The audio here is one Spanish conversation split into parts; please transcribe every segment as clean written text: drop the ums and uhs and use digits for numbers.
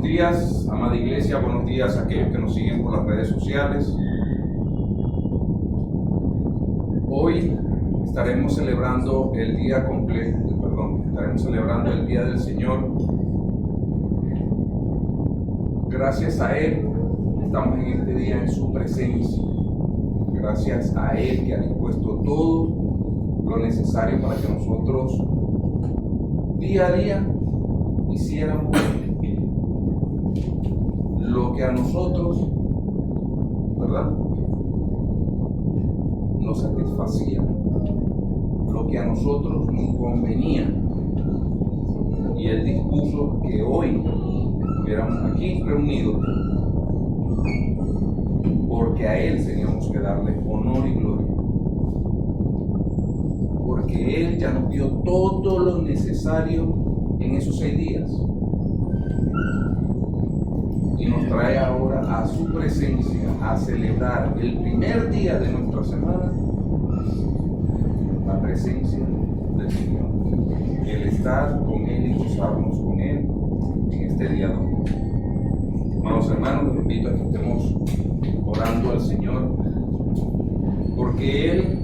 Buenos días, amada iglesia, buenos días a aquellos que nos siguen por las redes sociales. Hoy estaremos celebrando el día estaremos celebrando el Día del Señor. Gracias a Él estamos en este día en su presencia. Gracias a Él que ha dispuesto todo lo necesario para que nosotros día a día hiciéramos lo que a nosotros, ¿verdad?, nos satisfacía, lo que a nosotros nos convenía. Y Él dispuso que hoy estuviéramos aquí reunidos porque a Él teníamos que darle honor y gloria, porque Él ya nos dio todo lo necesario en esos 6 días y nos trae ahora a su presencia a celebrar el primer día de nuestra semana, la presencia del Señor, el estar con Él y gozarnos con Él en este día domingo. Amados hermanos, los invito a que estemos orando al Señor, porque Él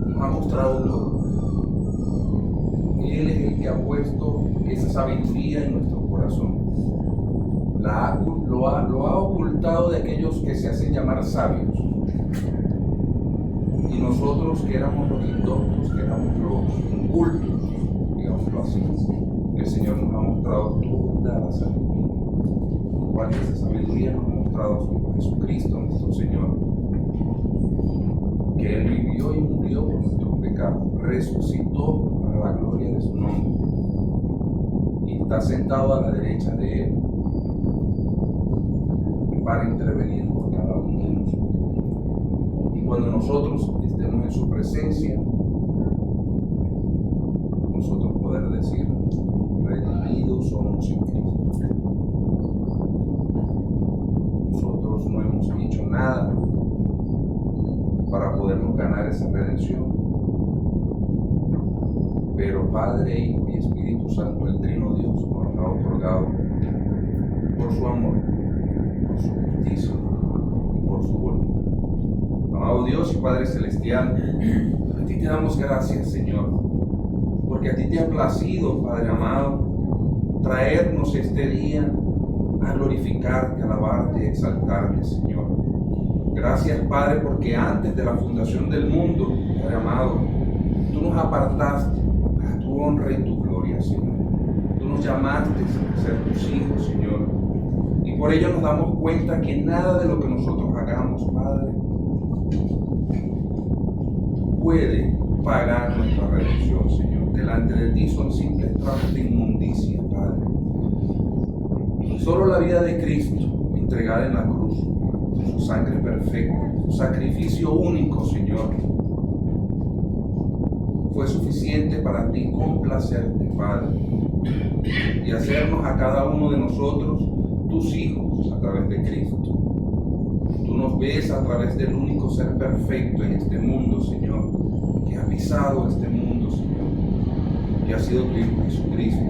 nos ha mostrado todo. Él es el que ha puesto esa sabiduría en nuestro corazón. Lo ha ocultado de aquellos que se hacen llamar sabios. Y nosotros que éramos los indoctos, que éramos los incultos, digámoslo así, el Señor nos ha mostrado toda la sabiduría. ¿Cuál es esa sabiduría? Nos ha mostrado su Hijo Jesucristo, nuestro Señor, que Él vivió y murió por nuestros pecados, resucitó para la gloria de su nombre y está sentado a la derecha de Él para intervenir por cada uno de nosotros. Y cuando nosotros estemos en su presencia, nosotros poder decir: redimidos somos en Cristo. Nosotros no hemos hecho nada para podernos ganar esa redención, pero Padre, Hijo y Espíritu Santo, el Trino Dios, nos ha otorgado por su amor, por su justicia y por su voluntad. Amado Dios y Padre Celestial, a ti te damos gracias, Señor, porque a ti te ha placido, Padre amado, traernos este día a glorificarte, alabarte, exaltarte, Señor. Gracias, Padre, porque antes de la fundación del mundo, Padre amado, tú nos apartaste para tu honra y tu gloria, Señor. Tú nos llamaste a ser tus hijos, Señor. Y por ello nos damos cuenta que nada de lo que nosotros hagamos, Padre, puede pagar nuestra redención, Señor. Delante de ti son simples trapos de inmundicia, Padre. Solo la vida de Cristo, entregada en la cruz, su sangre perfecta, su sacrificio único, Señor, fue suficiente para ti complacerte, Padre, y hacernos a cada uno de nosotros tus hijos a través de Cristo. Tú nos ves a través del único ser perfecto en este mundo, Señor, que ha pisado este mundo, Señor, y ha sido tu Hijo Jesucristo.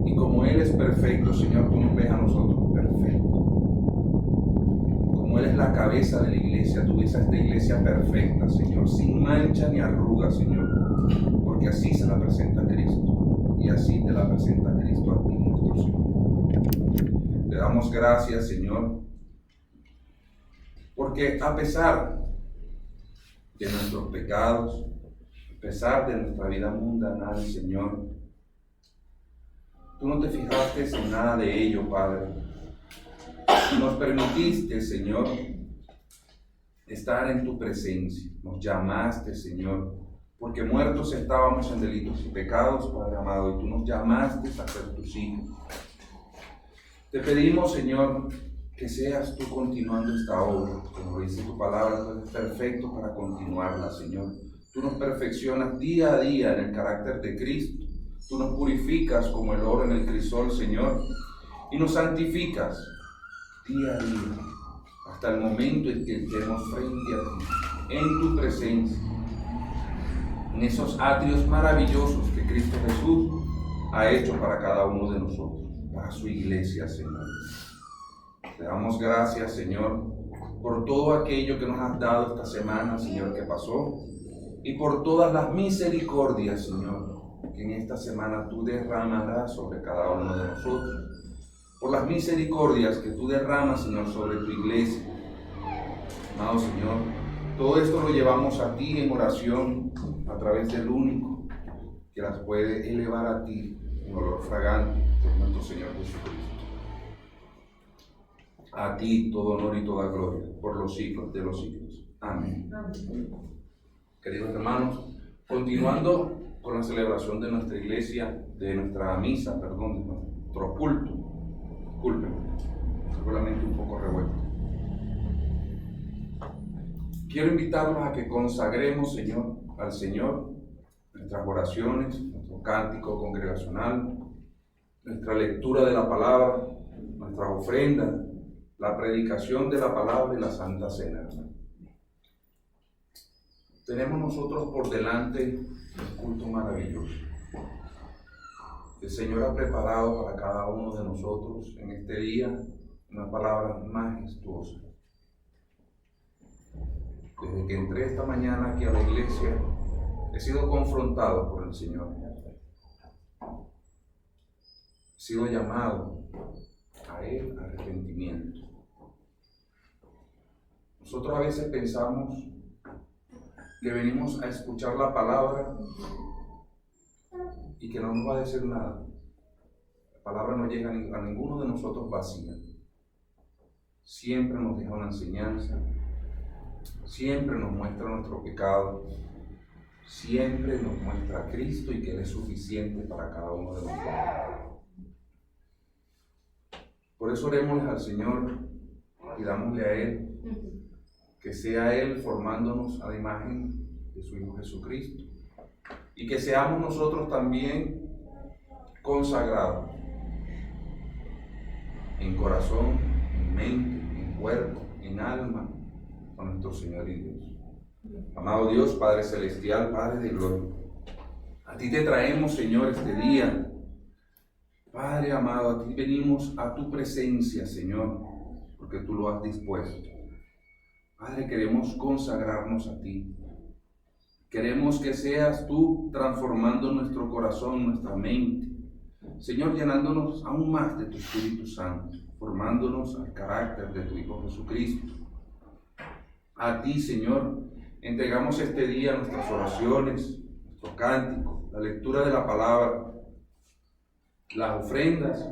Y como Él es perfecto, Señor, tú nos ves a nosotros perfectos. Como Él es la cabeza de la iglesia, tú ves a esta iglesia perfecta, Señor, sin mancha ni arruga, Señor, porque así se la presenta Cristo, y así te la presenta Cristo a ti, nuestro Señor. Le damos gracias, Señor, porque a pesar de nuestros pecados, a pesar de nuestra vida mundanal, Señor, tú no te fijaste en nada de ello, Padre. Nos permitiste, Señor, estar en tu presencia. Nos llamaste, Señor, porque muertos estábamos en delitos y pecados, Padre amado, y tú nos llamaste a ser tus hijos. Te pedimos, Señor, que seas tú continuando esta obra. Como dice tu palabra, tú eres perfecto para continuarla, Señor. Tú nos perfeccionas día a día en el carácter de Cristo. Tú nos purificas como el oro en el crisol, Señor, y nos santificas día a día, hasta el momento en que estemos frente a ti, en tu presencia, en esos atrios maravillosos que Cristo Jesús ha hecho para cada uno de nosotros, para su iglesia, Señor. Te damos gracias, Señor, por todo aquello que nos has dado esta semana, Señor, que pasó, y por todas las misericordias, Señor, que en esta semana tú derramarás sobre cada uno de nosotros, por las misericordias que tú derramas, Señor, sobre tu iglesia. Amado Señor, todo esto lo llevamos a ti en oración a través del único que las puede elevar a ti en olor fragante, por nuestro Señor Jesucristo. A ti todo honor y toda gloria por los siglos de los siglos. Amén. Queridos hermanos, continuando con la celebración de nuestra iglesia, de nuestra misa, de nuestro culto. Disculpen, seguramente un poco revuelto. Quiero invitarlos a que consagremos, Señor, al Señor nuestras oraciones, nuestro cántico congregacional, nuestra lectura de la palabra, nuestras ofrendas, la predicación de la palabra y la Santa Cena. Tenemos nosotros por delante un culto maravilloso. El Señor ha preparado para cada uno de nosotros en este día una palabra majestuosa. Desde que entré esta mañana aquí a la iglesia, he sido confrontado por el Señor. He sido llamado a Él a arrepentimiento. Nosotros a veces pensamos que venimos a escuchar la palabra y que no nos va a decir nada. La palabra no llega a ninguno de nosotros vacía. Siempre nos deja una enseñanza, siempre nos muestra nuestro pecado, siempre nos muestra a Cristo y que Él es suficiente para cada uno de nosotros. Por eso orémosle al Señor y dámosle a Él, que sea Él formándonos a la imagen de su Hijo Jesucristo y que seamos nosotros también consagrados en corazón, en mente, en cuerpo, en alma a nuestro Señor y Dios. Amado Dios, Padre Celestial, Padre de Gloria, a ti te traemos, Señor, este día. Padre amado, a ti venimos a tu presencia, Señor, porque tú lo has dispuesto. Padre, queremos consagrarnos a ti. Queremos que seas tú transformando nuestro corazón, nuestra mente. Señor, llenándonos aún más de tu Espíritu Santo, formándonos al carácter de tu Hijo Jesucristo. A ti, Señor, entregamos este día nuestras oraciones, nuestro cántico, la lectura de la palabra, las ofrendas,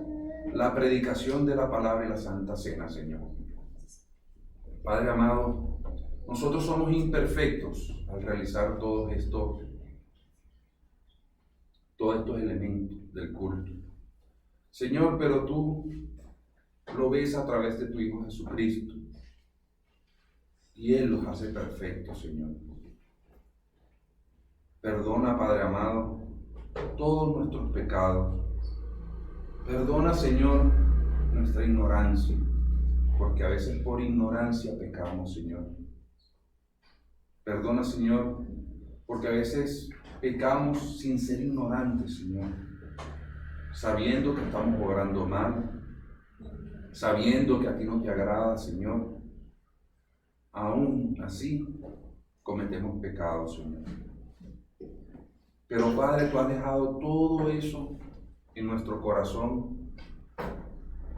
la predicación de la palabra y la Santa Cena, Señor. Padre amado, nosotros somos imperfectos al realizar todos estos elementos del culto. Señor, pero tú lo ves a través de tu Hijo Jesucristo y Él los hace perfectos, Señor. Perdona, Padre amado, todos nuestros pecados. Perdona, Señor, nuestra ignorancia, porque a veces por ignorancia pecamos, Señor. Perdona, Señor, porque a veces pecamos sin ser ignorantes, Señor, sabiendo que estamos obrando mal, sabiendo que a ti no te agrada, Señor. Aún así, cometemos pecados, Señor. Pero, Padre, tú has dejado todo eso en nuestro corazón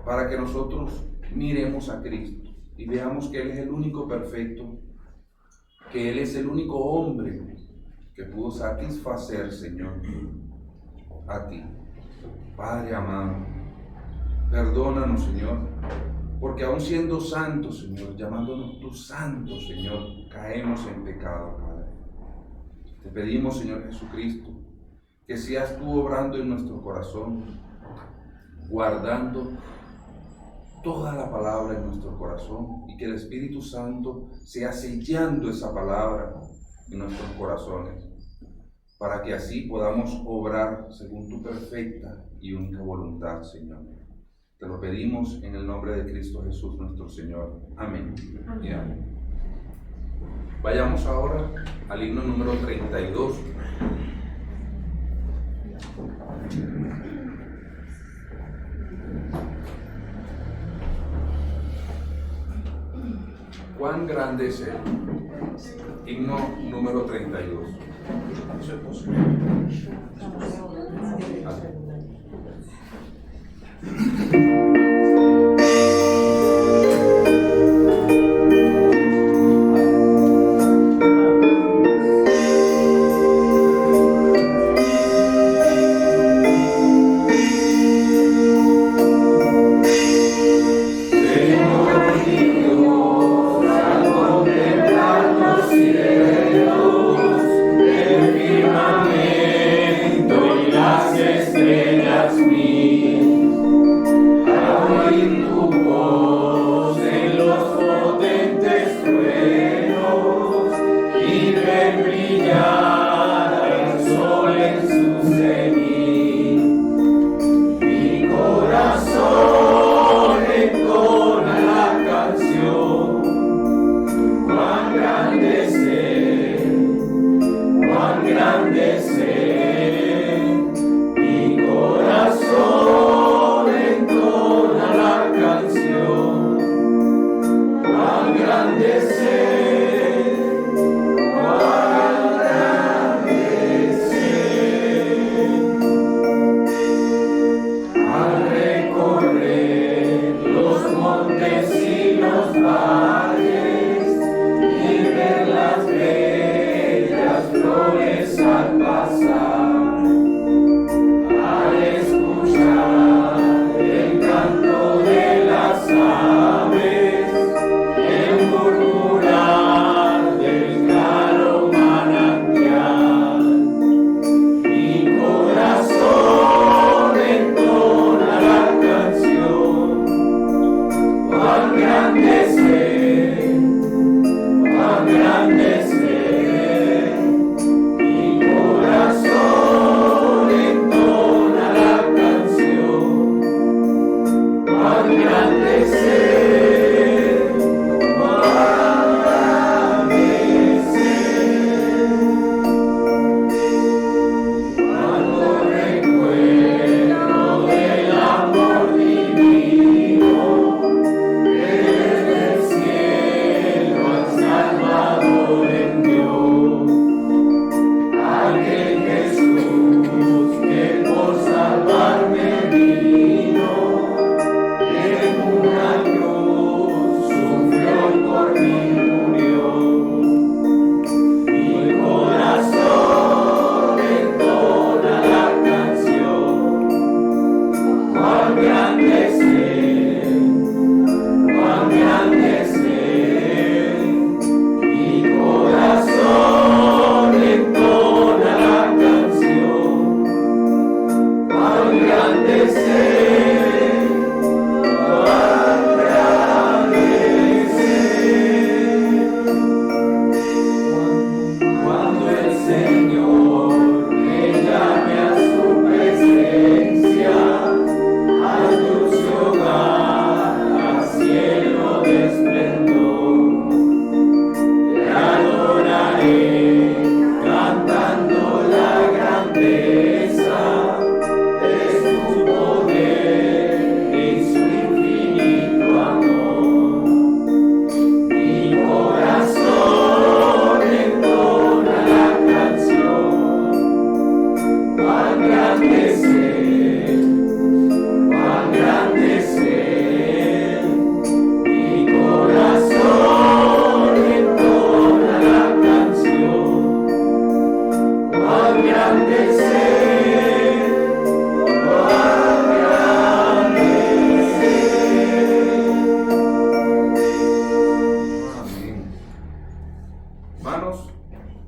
para que nosotros miremos a Cristo y veamos que Él es el único perfecto, que Él es el único hombre que pudo satisfacer, Señor, a ti. Padre amado, perdónanos, Señor, porque aún siendo santos, Señor, llamándonos tu santo, Señor, caemos en pecado, Padre. Te pedimos, Señor Jesucristo, que seas tú obrando en nuestro corazón, guardando toda la palabra en nuestro corazón y que el Espíritu Santo sea sellando esa palabra en nuestros corazones, para que así podamos obrar según tu perfecta y única voluntad, Señor. Te lo pedimos en el nombre de Cristo Jesús, nuestro Señor. Amén. Amén. Y amén. Vayamos ahora al himno número 32. cuán grande es Él. Himno número 32. Eso es posible.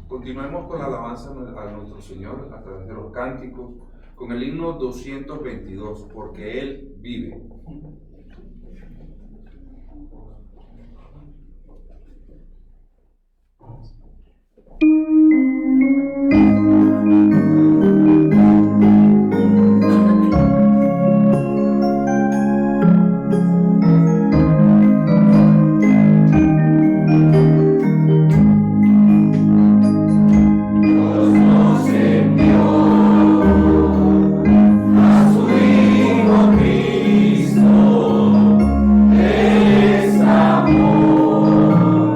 Continuemos con la alabanza a nuestro Señor a través de los cánticos, con el himno 222, porque Él vive. Cristo es amor.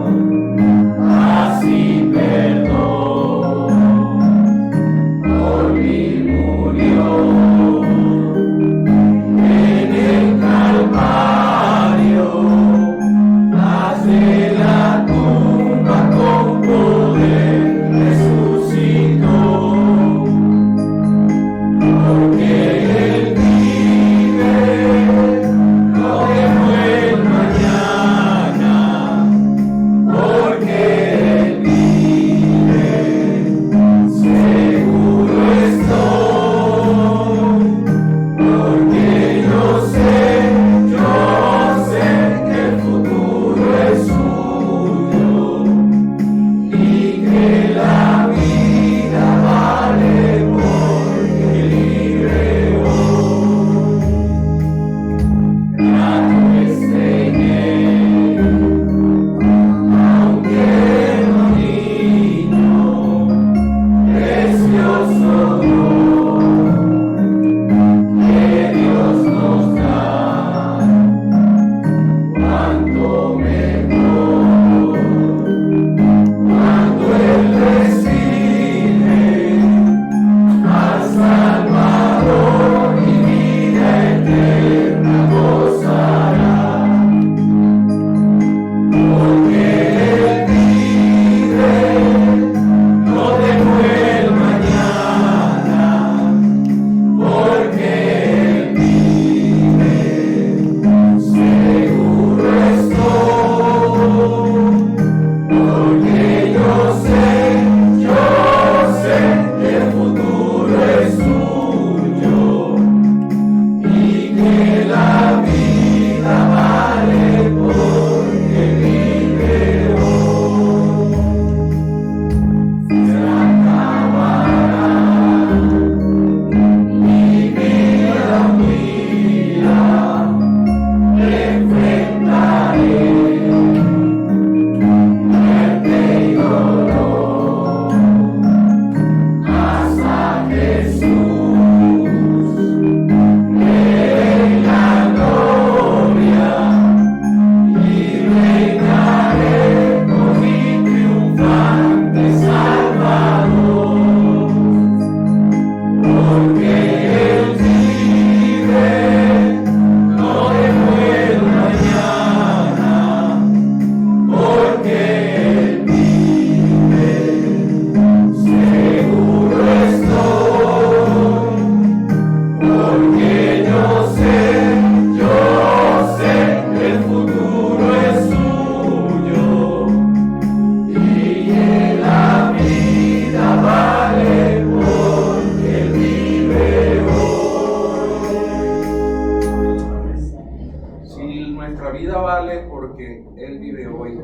porque Él vive hoy,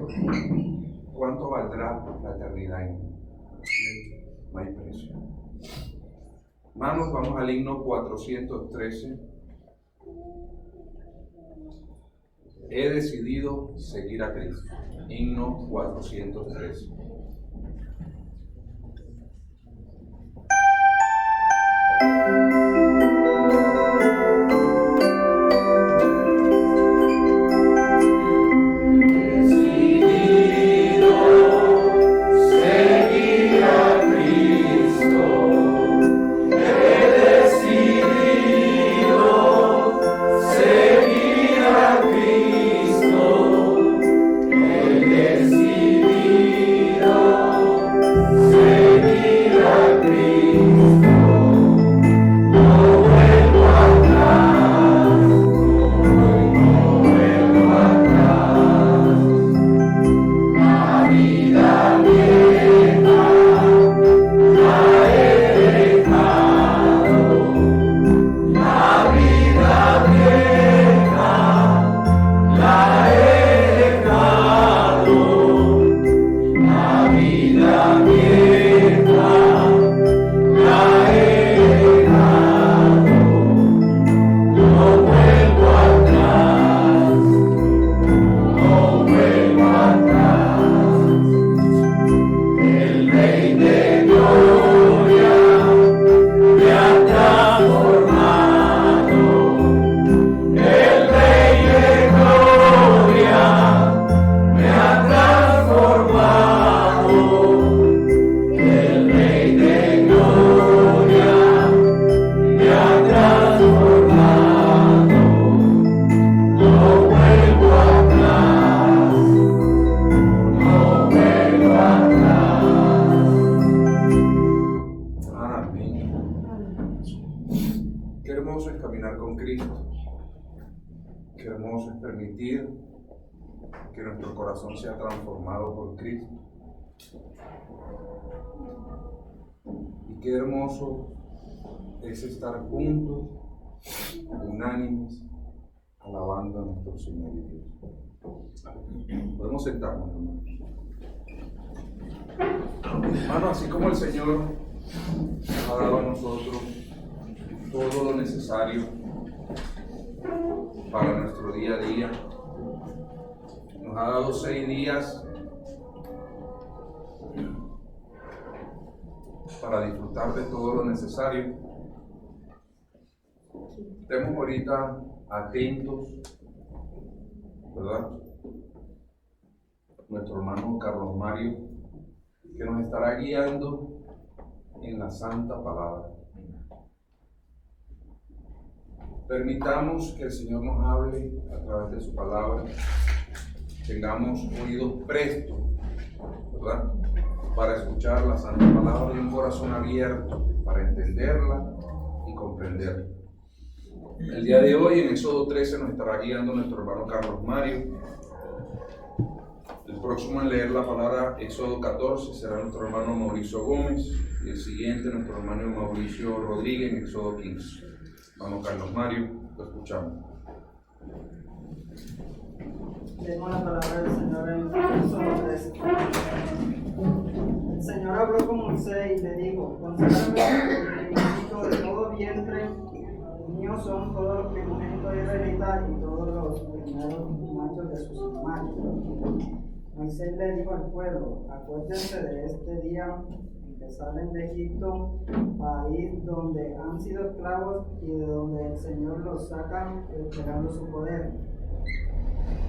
¿cuánto valdrá la eternidad en Él? No hay precio. Hermanos, vamos al himno 413. He decidido seguir a Cristo. Himno 413. Que nuestro corazón sea transformado por Cristo. Y qué hermoso es estar juntos, unánimes, alabando a nuestro Señor y Dios. Podemos sentarnos, hermanos. Hermanos, así como el Señor nos ha dado a nosotros todo lo necesario para nuestro día a día, nos ha dado 6 días para disfrutar de todo lo necesario. Estemos ahorita atentos, ¿verdad? Nuestro hermano Carlos Mario, que nos estará guiando en la santa palabra. Permitamos que el Señor nos hable a través de su palabra. Tengamos oídos prestos, ¿verdad?, para escuchar la santa palabra y un corazón abierto para entenderla y comprenderla. El día de hoy, en Éxodo 13, nos estará guiando nuestro hermano Carlos Mario. El próximo en leer la palabra, Éxodo 14, será nuestro hermano Mauricio Gómez, y el siguiente, nuestro hermano Mauricio Rodríguez, en Éxodo 15. Hermano Carlos Mario, lo escuchamos. Leemos la palabra del Señor en Éxodo 13. El Señor habló con Moisés y le dijo: conságrame el primogénito de todo vientre, míos son todos los primogénitos israelitas y todos los primeros machos de sus animales. Moisés le dijo al pueblo: acuérdense de este día en que salen de Egipto, país donde han sido esclavos y de donde el Señor los saca esperando su poder.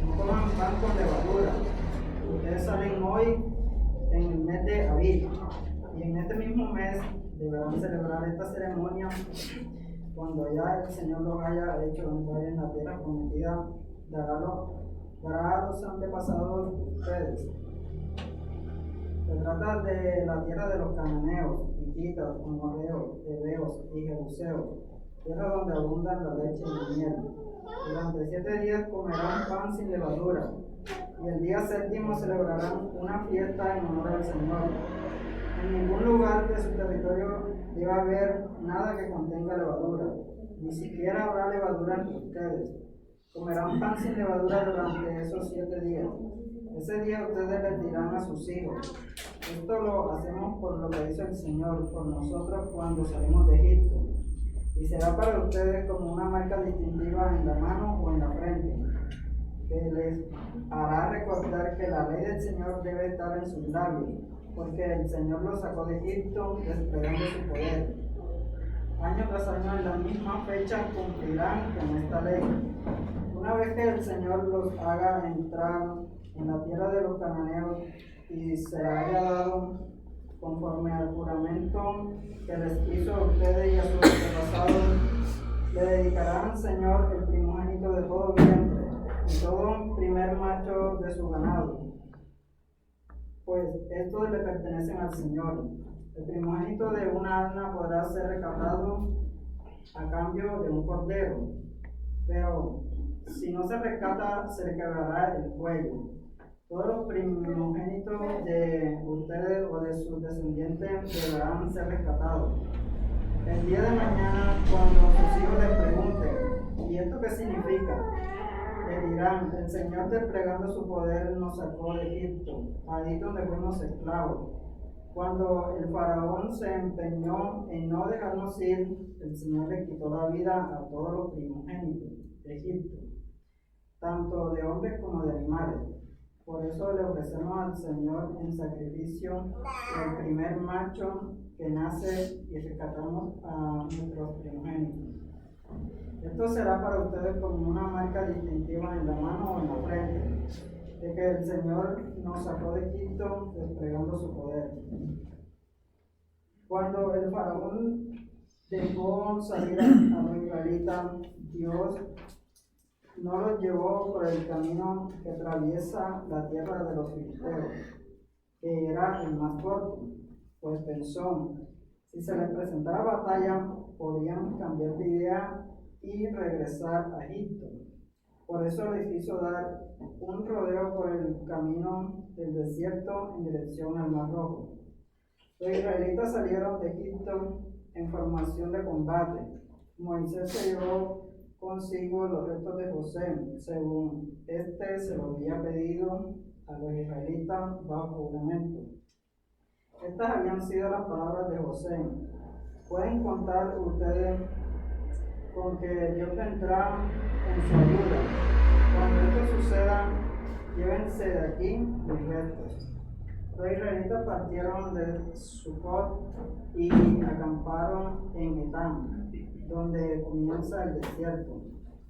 No coman pan con levadura. Ustedes salen hoy en el mes de Abril, y en este mismo mes deberán celebrar esta ceremonia cuando ya el Señor los haya hecho entrar en la tierra prometida. Dará a los antepasados de ustedes. Se trata de la tierra de los cananeos, hititas, amorreos, heveos y jebuseos, tierra donde abundan la leche y la miel. Durante 7 días comerán pan sin levadura, y el día 7º celebrarán una fiesta en honor al Señor. En ningún lugar de su territorio debe haber nada que contenga levadura, ni siquiera habrá levadura entre ustedes. Comerán pan sin levadura durante esos 7 días. Ese día ustedes les dirán a sus hijos: esto lo hacemos por lo que hizo el Señor por nosotros cuando salimos de Egipto. Y será para ustedes como una marca distintiva en la mano o en la frente, que les hará recordar que la ley del Señor debe estar en sus labios, porque el Señor los sacó de Egipto desplegando su poder. Año tras año en la misma fecha cumplirán con esta ley. Una vez que el Señor los haga entrar en la tierra de los cananeos y se la haya dado conforme al juramento que les hizo a ustedes y a sus antepasados, le dedicarán al Señor el primogénito de todo vientre y todo primer macho de su ganado, pues estos le pertenecen al Señor. El primogénito de una asna podrá ser rescatado a cambio de un cordero, pero si no se rescata, se le quebrará el cuello. Todos los primogénitos de ustedes o de sus descendientes deberán ser rescatados. El día de mañana, cuando sus hijos les pregunten: ¿y esto qué significa?, le dirán: el Señor, desplegando su poder, nos sacó de Egipto, ahí donde fuimos esclavos. Cuando el faraón se empeñó en no dejarnos ir, el Señor le quitó la vida a todos los primogénitos de Egipto, tanto de hombres como de animales. Por eso le ofrecemos al Señor en sacrificio el primer macho que nace y rescatamos a nuestros primogénitos. Esto será para ustedes como una marca distintiva en la mano o en la frente, de que el Señor nos sacó de Egipto desplegando su poder. Cuando el faraón dejó salir a los israelitas, Dios no los llevó por el camino que atraviesa la tierra de los filisteos, que era el más corto, pues pensó: si se les presentara batalla, podrían cambiar de idea y regresar a Egipto. Por eso les hizo dar un rodeo por el camino del desierto en dirección al Mar Rojo. Los israelitas salieron de Egipto en formación de combate. Moisés se llevó consigo los restos de José, según este se lo había pedido a los israelitas bajo juramento. Estas habían sido las palabras de José. Pueden contar ustedes con que Dios vendrá en su ayuda. Cuando esto suceda, llévense de aquí los restos. Los israelitas partieron de Sucot y acamparon en Etán, donde comienza el desierto.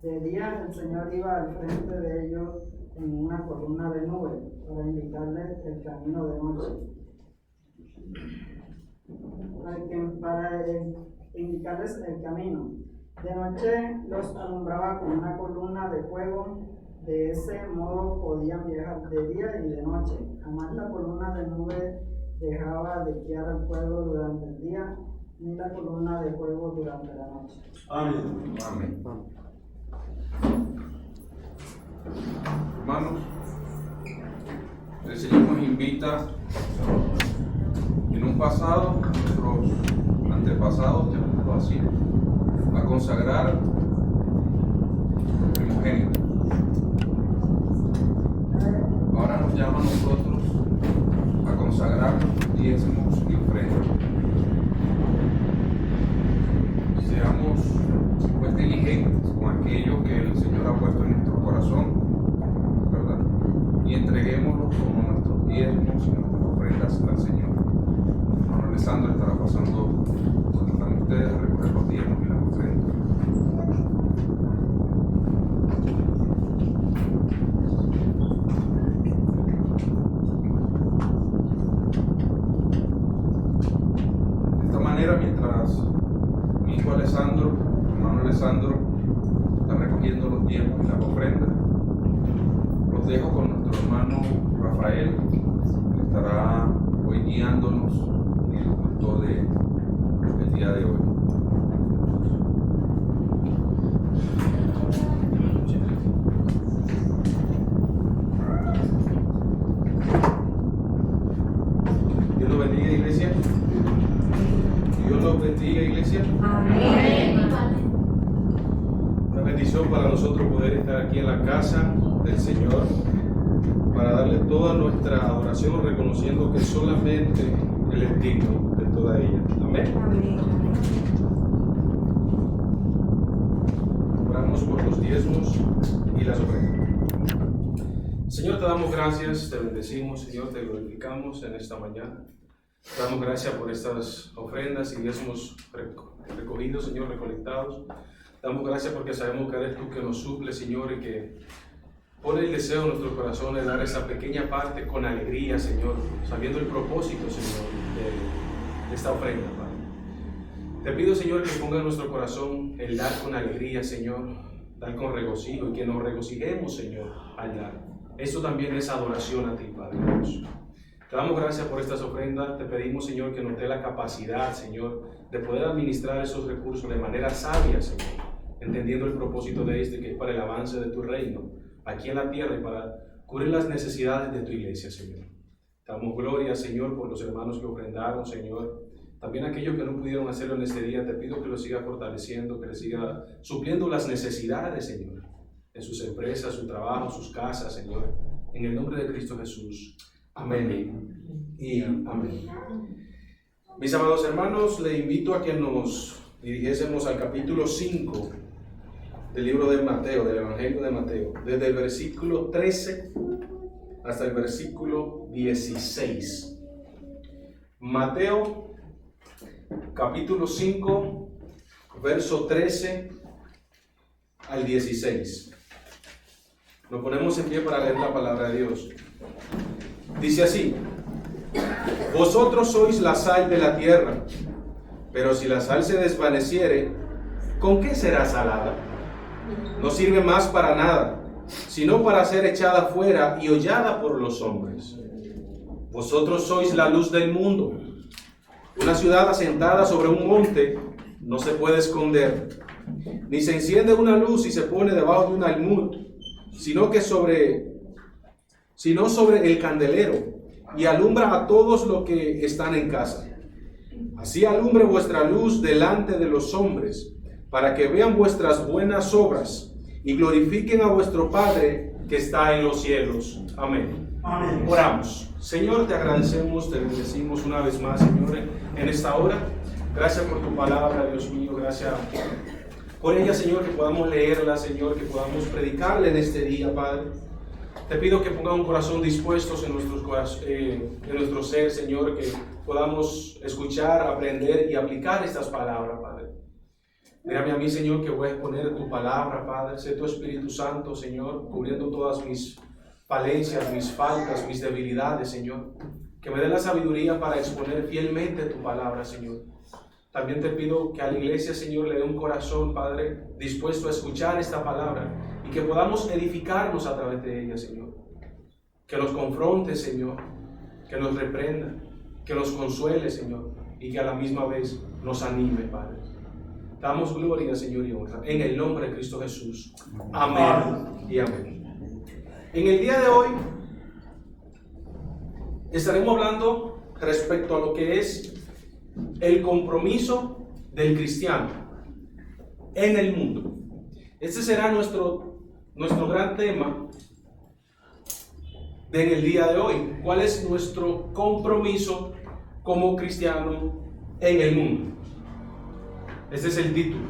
De día el Señor iba al frente de ellos en una columna de nube para indicarles el camino de noche. Para indicarles el camino. De noche los alumbraba con una columna de fuego. De ese modo podían viajar de día y de noche. Jamás la columna de nube dejaba de guiar al pueblo durante el día, ni la columna de fuego durante la noche. Amén. Amén. Hermanos, el Señor nos invita. En un pasado, nuestros antepasados, llamémoslo así, a consagrar los primogénitos. Ahora nos llama a nosotros a consagrar los diezmos y ofrendas. Seamos pues diligentes con aquello que el Señor ha puesto en nuestro corazón, ¿verdad? Y entreguémoslo como nuestros diezmos y nuestras ofrendas al Señor. Hermano Alessandro estará pasando donde están ustedes a recoger los diezmos y las ofrendas. De esta manera, mientras mi hijo Alessandro, hermano Alessandro, está recogiendo los diezmos y las ofrendas, los dejo con nuestro hermano Rafael, que estará hoy guiándonos en el culto del día de hoy. Dios los bendiga, iglesia. Dios los bendiga, iglesia. Amén. Una bendición. para nosotros poder estar aquí en la casa del Señor, para darle toda nuestra adoración, reconociendo que solamente Él es digno de toda ella. Amén. Oramos por los diezmos y las ofrendas. Señor, te damos gracias, te bendecimos, Señor, te glorificamos en esta mañana. Te damos gracias por estas ofrendas y diezmos recogidos, Señor, recolectados. Te damos gracias porque sabemos que eres tú que nos suple, Señor, y que pone el deseo en nuestro corazón de dar esa pequeña parte con alegría, Señor, sabiendo el propósito, Señor, de esta ofrenda, Padre. Te pido, Señor, que ponga en nuestro corazón el dar con alegría, Señor, dar con regocijo y que nos regocijemos, Señor, al dar. Esto también es adoración a ti, Padre Dios. Te damos gracias por estas ofrendas. Te pedimos, Señor, que nos dé la capacidad, Señor, de poder administrar esos recursos de manera sabia, Señor, entendiendo el propósito de este, que es para el avance de tu reino aquí en la tierra y para cubrir las necesidades de tu iglesia, Señor. Te damos gloria, Señor, por los hermanos que ofrendaron, Señor. También aquellos que no pudieron hacerlo en este día, te pido que los siga fortaleciendo, que les siga supliendo las necesidades, Señor, en sus empresas, su trabajo, sus casas, Señor. En el nombre de Cristo Jesús. Amén y amén. Mis amados hermanos, le invito a que nos dirigiésemos al capítulo 5 del libro de Mateo, del Evangelio de Mateo, desde el versículo 13 hasta el versículo 16. Mateo, capítulo 5, verso 13 al 16. Nos ponemos en pie para leer la palabra de Dios. Dice así: vosotros sois la sal de la tierra, pero si la sal se desvaneciere, ¿con qué será salada? No sirve más para nada, sino para ser echada fuera y hollada por los hombres. Vosotros sois la luz del mundo. Una ciudad asentada sobre un monte no se puede esconder, ni se enciende una luz y se pone debajo de un almud, sino sobre el candelero, y alumbra a todos los que están en casa. Así alumbre vuestra luz delante de los hombres, para que vean vuestras buenas obras y glorifiquen a vuestro Padre que está en los cielos. Amén. Amén. Oramos. Señor, te agradecemos, te bendecimos una vez más, Señor, en esta hora. Gracias por tu palabra, Dios mío. Gracias por ella, Señor, que podamos leerla, Señor, que podamos predicarla en este día, Padre. Te pido que ponga un corazón dispuestos en nuestro ser, Señor, que podamos escuchar, aprender y aplicar estas palabras, Padre. Mírame a mí, Señor, que voy a exponer tu palabra, Padre. Sé tu Espíritu Santo, Señor, cubriendo todas mis falencias, mis faltas, mis debilidades, Señor. Que me dé la sabiduría para exponer fielmente tu palabra, Señor. También te pido que a la iglesia, Señor, le dé un corazón, Padre, dispuesto a escuchar esta palabra y que podamos edificarnos a través de ella, Señor. Que nos confronte, Señor, que nos reprenda, que nos consuele, Señor, y que a la misma vez nos anime, Padre. Damos gloria, Señor, y honra en el nombre de Cristo Jesús. Amén y amén. En el día de hoy estaremos hablando respecto a lo que es el compromiso del cristiano en el mundo. Este será nuestro gran tema en el día de hoy. ¿Cuál es nuestro compromiso como cristiano en el mundo? Este es el título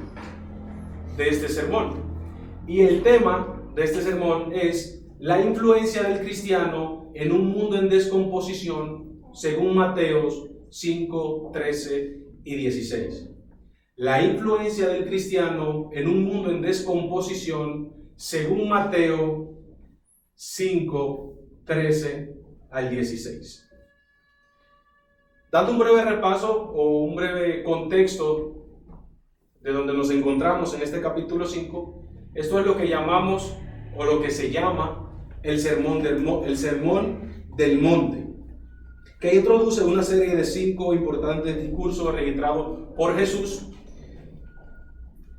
de este sermón. Y el tema de este sermón es la influencia del cristiano en un mundo en descomposición, según Mateo 5, 13 y 16. La influencia del cristiano en un mundo en descomposición, según Mateo 5, 13 al 16. Dando un breve repaso o un breve contexto de donde nos encontramos en este capítulo 5, esto es lo que llamamos o lo que se llama el sermón del monte, que introduce una serie de 5 importantes discursos registrados por Jesús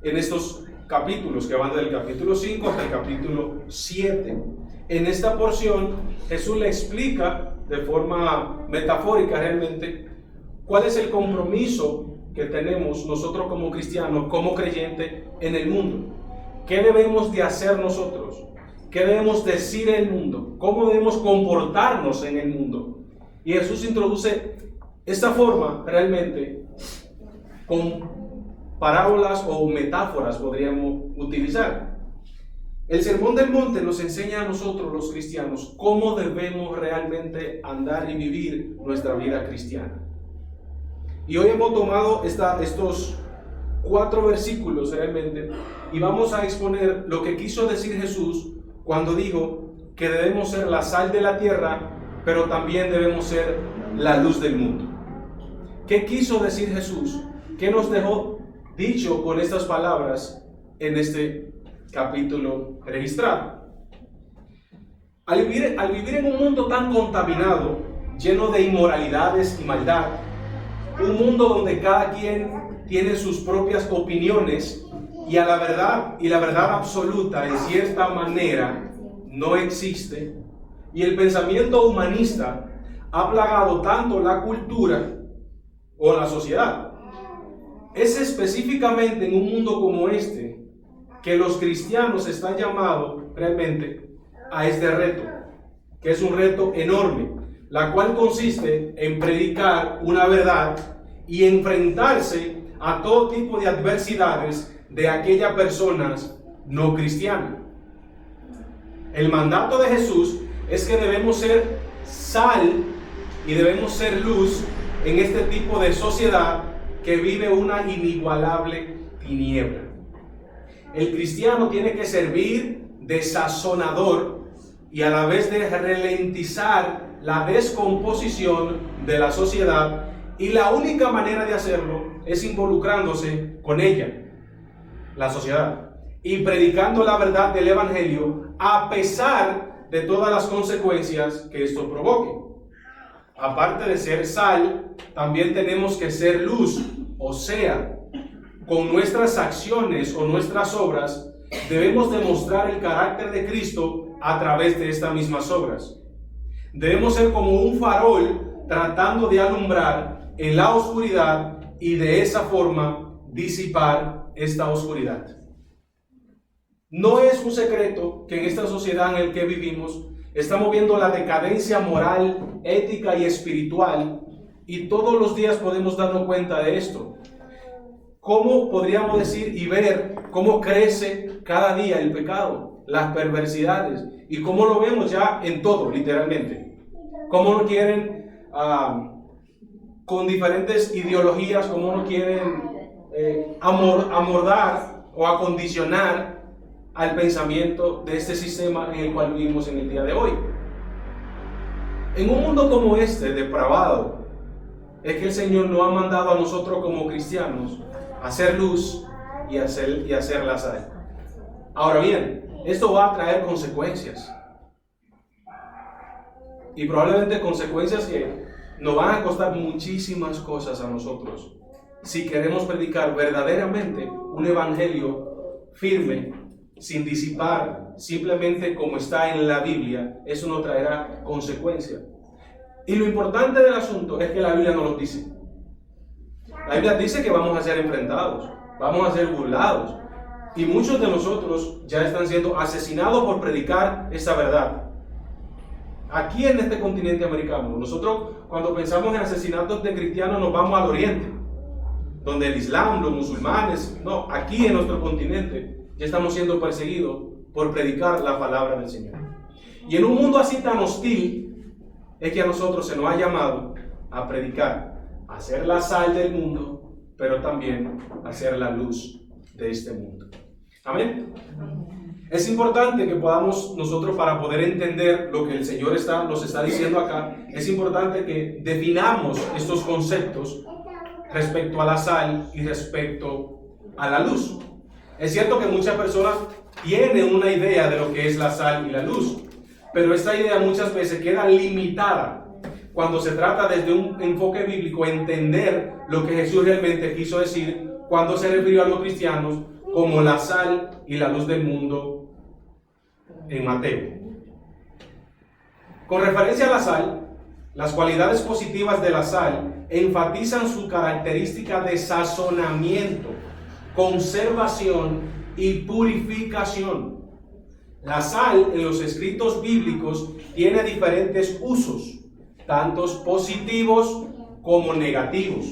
en estos capítulos que van del capítulo 5 hasta el capítulo 7. En esta porción Jesús le explica de forma metafórica realmente cuál es el compromiso que tenemos nosotros como cristianos, como creyentes en el mundo. ¿Qué debemos de hacer nosotros? ¿Qué debemos decir en el mundo? ¿Cómo debemos comportarnos en el mundo? Y Jesús introduce esta forma realmente con parábolas o metáforas podríamos utilizar. El Sermón del Monte nos enseña a nosotros los cristianos cómo debemos realmente andar y vivir nuestra vida cristiana. Y hoy hemos tomado estos 4 versículos realmente y vamos a exponer lo que quiso decir Jesús cuando dijo que debemos ser la sal de la tierra, pero también debemos ser la luz del mundo. ¿Qué quiso decir Jesús? ¿Qué nos dejó dicho con estas palabras en este capítulo registrado? Al vivir en un mundo tan contaminado, lleno de inmoralidades y maldad, un mundo donde cada quien tiene sus propias opiniones y la verdad absoluta en cierta manera no existe, y el pensamiento humanista ha plagado tanto la cultura o la sociedad. Es específicamente en un mundo como este que los cristianos están llamados realmente a este reto, que es un reto enorme, la cual consiste en predicar una verdad y enfrentarse a todo tipo de adversidades de aquellas personas no cristianas. El mandato de Jesús es que debemos ser sal y debemos ser luz en este tipo de sociedad que vive una inigualable tiniebla. El cristiano tiene que servir de sazonador y a la vez de ralentizar la descomposición de la sociedad, y la única manera de hacerlo es involucrándose con ella, la sociedad, y predicando la verdad del Evangelio a pesar de todas las consecuencias que esto provoque. Aparte de ser sal, también tenemos que ser luz, o sea, con nuestras acciones o nuestras obras debemos demostrar el carácter de Cristo a través de estas mismas obras. Debemos ser como un farol tratando de alumbrar en la oscuridad y de esa forma disipar esta oscuridad. No es un secreto que en esta sociedad en la que vivimos estamos viendo la decadencia moral, ética y espiritual, y todos los días podemos darnos cuenta de esto. ¿Cómo podríamos decir y ver cómo crece cada día el pecado, las perversidades, y cómo lo vemos ya en todo, literalmente? Cómo no quieren, con diferentes ideologías, cómo no quieren amordar o acondicionar al pensamiento de este sistema en el cual vivimos en el día de hoy. En un mundo como este, depravado, es que el Señor nos ha mandado a nosotros como cristianos a hacer luz y hacer la sal. Ahora bien, esto va a traer consecuencias. Y probablemente consecuencias que nos van a costar muchísimas cosas a nosotros. Si queremos predicar verdaderamente un evangelio firme, sin disipar, simplemente como está en la Biblia, eso nos traerá consecuencias. Y lo importante del asunto es que la Biblia no lo dice. La Biblia dice que vamos a ser enfrentados, vamos a ser burlados, y muchos de nosotros ya están siendo asesinados por predicar esa verdad. Aquí en este continente americano, nosotros cuando pensamos en asesinatos de cristianos nos vamos al oriente, donde el Islam, los musulmanes, no, aquí en nuestro continente ya estamos siendo perseguidos por predicar la palabra del Señor. Y en un mundo así tan hostil, es que a nosotros se nos ha llamado a predicar, a ser la sal del mundo, pero también a ser la luz de este mundo. Amén. Es importante que podamos nosotros, para poder entender lo que el Señor nos está diciendo acá, es importante que definamos estos conceptos respecto a la sal y respecto a la luz. Es cierto que muchas personas tienen una idea de lo que es la sal y la luz, pero esta idea muchas veces queda limitada cuando se trata desde un enfoque bíblico entender lo que Jesús realmente quiso decir cuando se refirió a los cristianos como la sal y la luz del mundo en Mateo. Con referencia a la sal, las cualidades positivas de la sal enfatizan su característica de sazonamiento, conservación y purificación. La sal en los escritos bíblicos tiene diferentes usos, tantos positivos como negativos.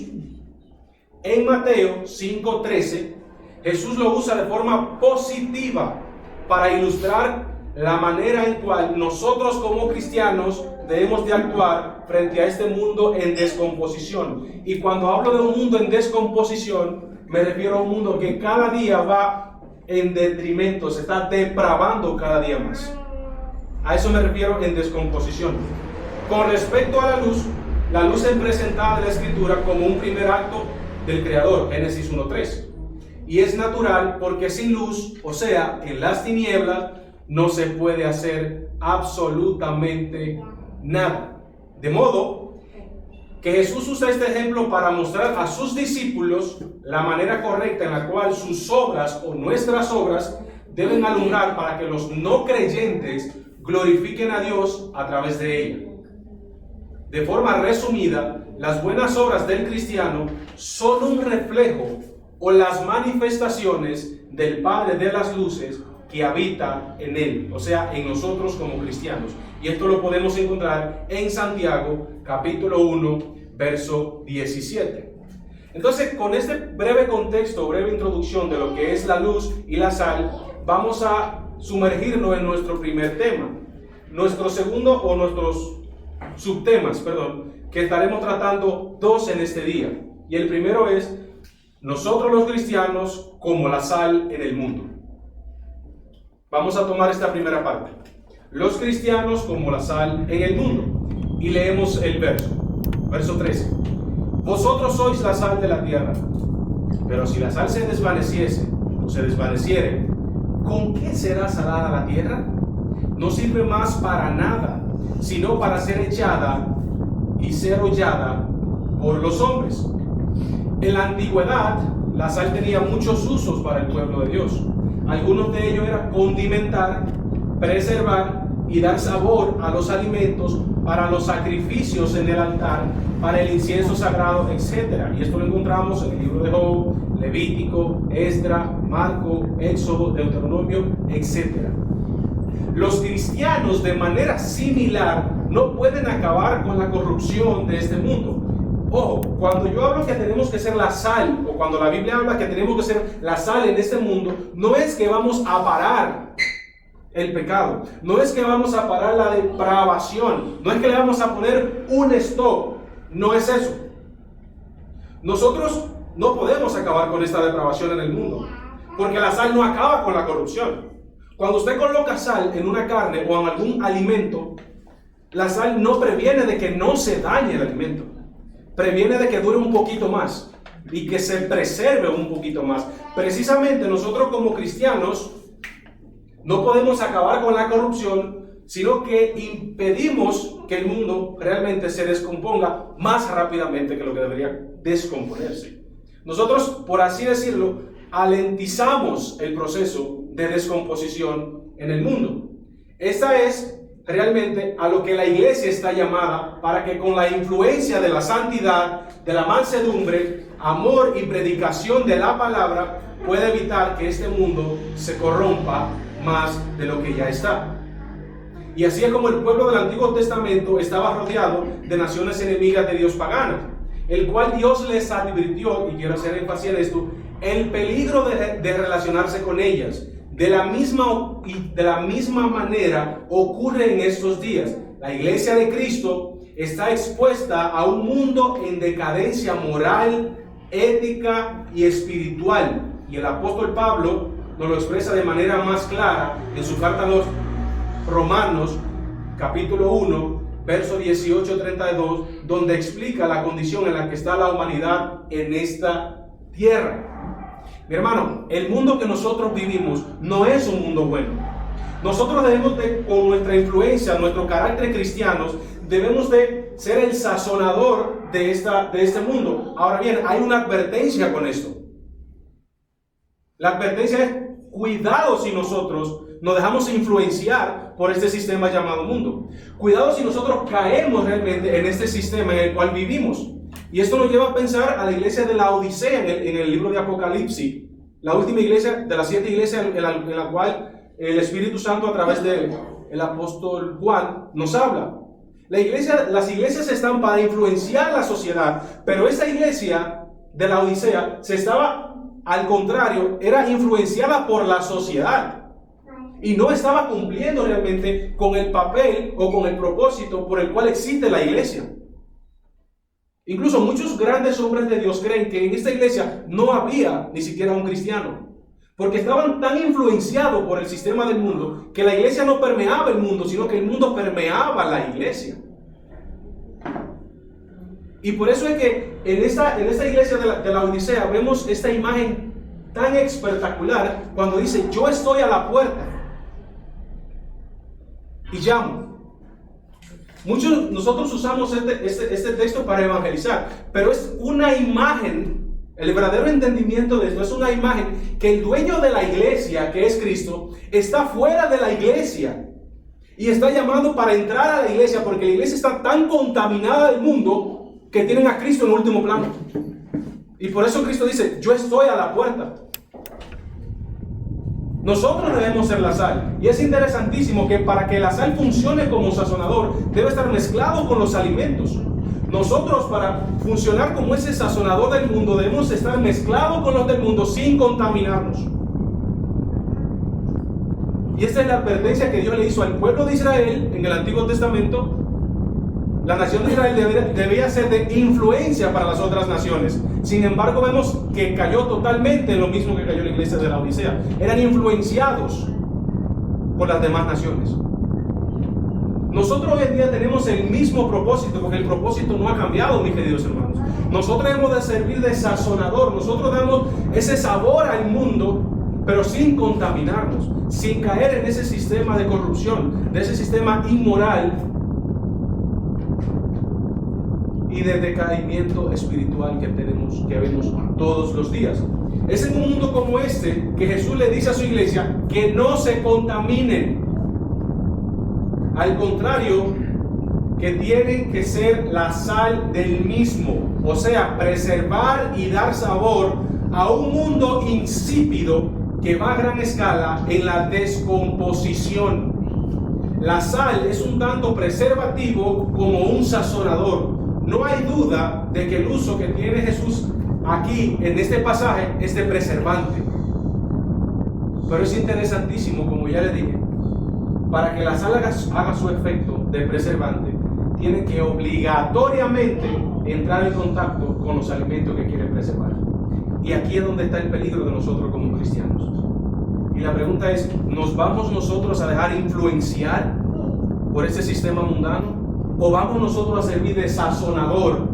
En Mateo 5:13, Jesús lo usa de forma positiva para ilustrar la manera en cual nosotros como cristianos debemos de actuar frente a este mundo en descomposición. Y cuando hablo de un mundo en descomposición, me refiero a un mundo que cada día va en detrimento, se está depravando cada día más. A eso me refiero en descomposición. Con respecto a la luz es presentada en la Escritura como un primer acto del Creador, Génesis 1:3. Y es natural porque sin luz, o sea, en las tinieblas, no se puede hacer absolutamente nada. De modo que Jesús usa este ejemplo para mostrar a sus discípulos la manera correcta en la cual sus obras o nuestras obras deben alumbrar para que los no creyentes glorifiquen a Dios a través de ella. De forma resumida, las buenas obras del cristiano son un reflejo o las manifestaciones del Padre de las luces que habita en él, o sea, en nosotros como cristianos. Y esto lo podemos encontrar en Santiago, capítulo 1, verso 17. Entonces, con este breve contexto, breve introducción de lo que es la luz y la sal, vamos a sumergirnos en nuestro primer tema. Nuestro segundo, o nuestros subtemas, que estaremos tratando dos en este día. Y el primero es, nosotros los cristianos como la sal en el mundo. Vamos a tomar esta primera parte. Los cristianos como la sal en el mundo. Y leemos el verso 13. Vosotros sois la sal de la tierra, pero si la sal se desvaneciese o se desvaneciere, ¿con qué será salada la tierra? No sirve más para nada, sino para ser echada y ser hollada por los hombres. En la antigüedad, la sal tenía muchos usos para el pueblo de Dios. Algunos de ellos eran condimentar, preservar y dar sabor a los alimentos para los sacrificios en el altar, para el incienso sagrado, etc. Y esto lo encontramos en el libro de Job, Levítico, Esdras, Marco, Éxodo, Deuteronomio, etc. Los cristianos de manera similar no pueden acabar con la corrupción de este mundo. Ojo, cuando yo hablo que tenemos que ser la sal, o cuando la Biblia habla que tenemos que ser la sal en este mundo, no es que vamos a parar el pecado, no es que vamos a parar la depravación, no es que le vamos a poner un stop, no es eso. Nosotros no podemos acabar con esta depravación en el mundo, porque la sal no acaba con la corrupción. Cuando usted coloca sal en una carne o en algún alimento, la sal no previene de que no se dañe el alimento, previene de que dure un poquito más y que se preserve un poquito más. Precisamente nosotros como cristianos no podemos acabar con la corrupción, sino que impedimos que el mundo realmente se descomponga más rápidamente que lo que debería descomponerse. Nosotros, por así decirlo, alentizamos el proceso de descomposición en el mundo. Esta es realmente a lo que la iglesia está llamada, para que con la influencia de la santidad, de la mansedumbre, amor y predicación de la palabra, pueda evitar que este mundo se corrompa más de lo que ya está. Y así es como el pueblo del Antiguo Testamento estaba rodeado de naciones enemigas de Dios paganas, el cual Dios les advirtió, y quiero hacer énfasis en esto, el peligro de relacionarse con ellas. De la misma manera ocurre en estos días. La iglesia de Cristo está expuesta a un mundo en decadencia moral, ética y espiritual. Y el apóstol Pablo nos lo expresa de manera más clara en su carta a los Romanos, capítulo 1, verso 18-32, donde explica la condición en la que está la humanidad en esta tierra. Mi hermano, el mundo que nosotros vivimos no es un mundo bueno. Nosotros debemos de, con nuestra influencia, nuestro carácter cristianos, debemos de ser el sazonador de este mundo. Ahora bien, hay una advertencia con esto. La advertencia es, cuidado si nosotros nos dejamos influenciar por este sistema llamado mundo. Cuidado si nosotros caemos realmente en este sistema en el cual vivimos. Y esto nos lleva a pensar a la iglesia de la Odisea en el libro de Apocalipsis, la última iglesia de las 7 iglesias en la cual el Espíritu Santo a través del apóstol Juan nos habla. Las iglesias están para influenciar la sociedad, pero esta iglesia de la Odisea al contrario, era influenciada por la sociedad y no estaba cumpliendo realmente con el papel o con el propósito por el cual existe la iglesia. Incluso muchos grandes hombres de Dios creen que en esta iglesia no había ni siquiera un cristiano, porque estaban tan influenciados por el sistema del mundo que la iglesia no permeaba el mundo, sino que el mundo permeaba la iglesia. Y por eso es que en esta iglesia de la Odisea vemos esta imagen tan espectacular cuando dice: yo estoy a la puerta y llamo. Nosotros usamos este texto para evangelizar, pero es una imagen, el verdadero entendimiento de esto es una imagen que el dueño de la iglesia, que es Cristo, está fuera de la iglesia y está llamando para entrar a la iglesia, porque la iglesia está tan contaminada del mundo que tienen a Cristo en último plano. Y por eso Cristo dice: yo estoy a la puerta. Nosotros debemos ser la sal. Y es interesantísimo que para que la sal funcione como sazonador, debe estar mezclado con los alimentos. Nosotros, para funcionar como ese sazonador del mundo, debemos estar mezclados con los del mundo sin contaminarnos. Y esta es la advertencia que Dios le hizo al pueblo de Israel en el Antiguo Testamento. La nación de Israel debía ser de influencia para las otras naciones. Sin embargo, vemos que cayó totalmente en lo mismo que cayó la iglesia de la Odisea. Eran influenciados por las demás naciones. Nosotros hoy en día tenemos el mismo propósito, porque el propósito no ha cambiado, mis queridos hermanos. Nosotros debemos de servir de sazonador. Nosotros damos ese sabor al mundo, pero sin contaminarnos, sin caer en ese sistema de corrupción, de ese sistema inmoral y de decaimiento espiritual que vemos todos los días. Es en un mundo como este que Jesús le dice a su iglesia que no se contaminen. Al contrario, que tienen que ser la sal del mismo, o sea, preservar y dar sabor a un mundo insípido que va a gran escala en la descomposición. La sal es un tanto preservativo como un sazonador. No hay duda de que el uso que tiene Jesús aquí en este pasaje es de preservante. Pero es interesantísimo, como ya le dije, para que la sal haga su efecto de preservante, tiene que obligatoriamente entrar en contacto con los alimentos que quiere preservar. Y aquí es donde está el peligro de nosotros como cristianos. Y la pregunta es: ¿nos vamos nosotros a dejar influenciar por este sistema mundano? ¿O vamos nosotros a servir de sazonador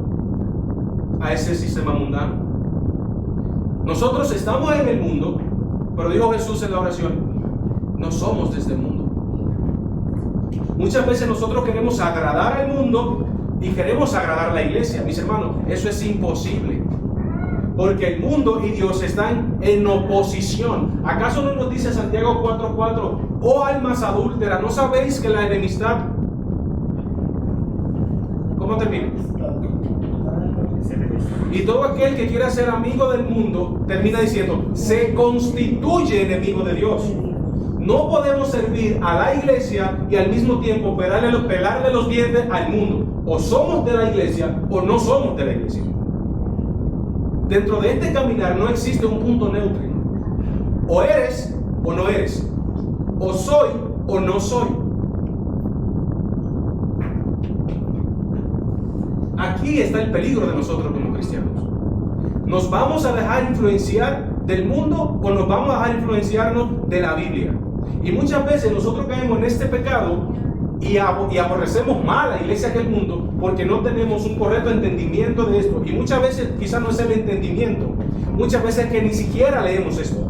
a ese sistema mundano? Nosotros estamos en el mundo, pero dijo Jesús en la oración: no somos de este mundo. Muchas veces nosotros queremos agradar al mundo y queremos agradar a la iglesia. Mis hermanos, eso es imposible, porque el mundo y Dios están en oposición. ¿Acaso no nos dice Santiago 4:4: oh almas adúlteras, ¿no sabéis que la enemistad... ¿Cómo termina? Y todo aquel que quiera ser amigo del mundo, termina diciendo, se constituye enemigo de Dios. No podemos servir a la iglesia y al mismo tiempo pelarle los dientes al mundo. O somos de la iglesia o no somos de la iglesia. Dentro de este caminar no existe un punto neutro. O eres o no eres. O soy o no soy. Aquí está el peligro de nosotros como cristianos. ¿Nos vamos a dejar influenciar del mundo o nos vamos a dejar influenciarnos de la Biblia? Y muchas veces nosotros caemos en este pecado y aborrecemos más a la iglesia que el mundo porque no tenemos un correcto entendimiento de esto. Y muchas veces quizás no es el entendimiento, muchas veces es que ni siquiera leemos esto.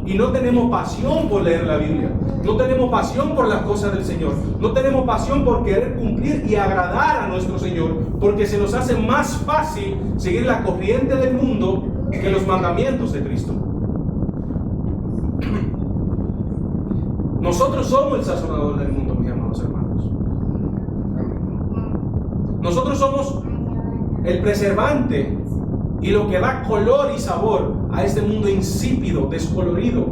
Y no tenemos pasión por leer la Biblia. No tenemos pasión por las cosas del Señor. No tenemos pasión por querer cumplir y agradar a nuestro Señor. Porque se nos hace más fácil seguir la corriente del mundo que los mandamientos de Cristo. Nosotros somos el sazonador del mundo, mis amados hermanos. Nosotros somos el preservante y lo que da color y sabor a este mundo insípido, descolorido,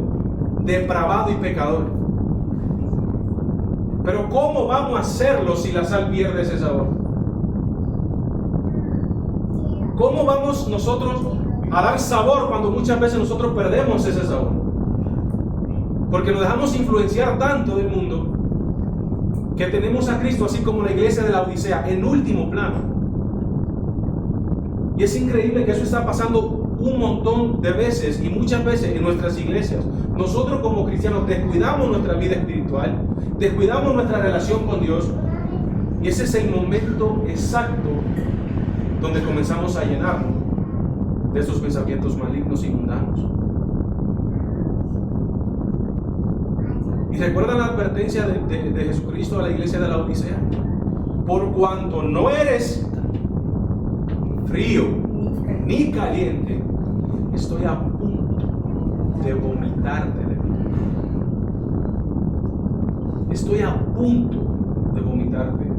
depravado y pecador. Pero ¿cómo vamos a hacerlo si la sal pierde ese sabor? ¿Cómo vamos nosotros a dar sabor cuando muchas veces nosotros perdemos ese sabor? Porque nos dejamos influenciar tanto del mundo que tenemos a Cristo, así como la iglesia de la Odisea, en último plano. Y es increíble que eso está pasando un montón de veces y muchas veces en nuestras iglesias. Nosotros como cristianos descuidamos nuestra vida espiritual, descuidamos nuestra relación con Dios, y ese es el momento exacto donde comenzamos a llenarnos de esos pensamientos malignos y mundanos. ¿Y recuerdan la advertencia de Jesucristo a la iglesia de la Odisea? Por cuanto no eres frío ni caliente, estoy a punto de vomitarte de mí. Estoy a punto de vomitarte de mí.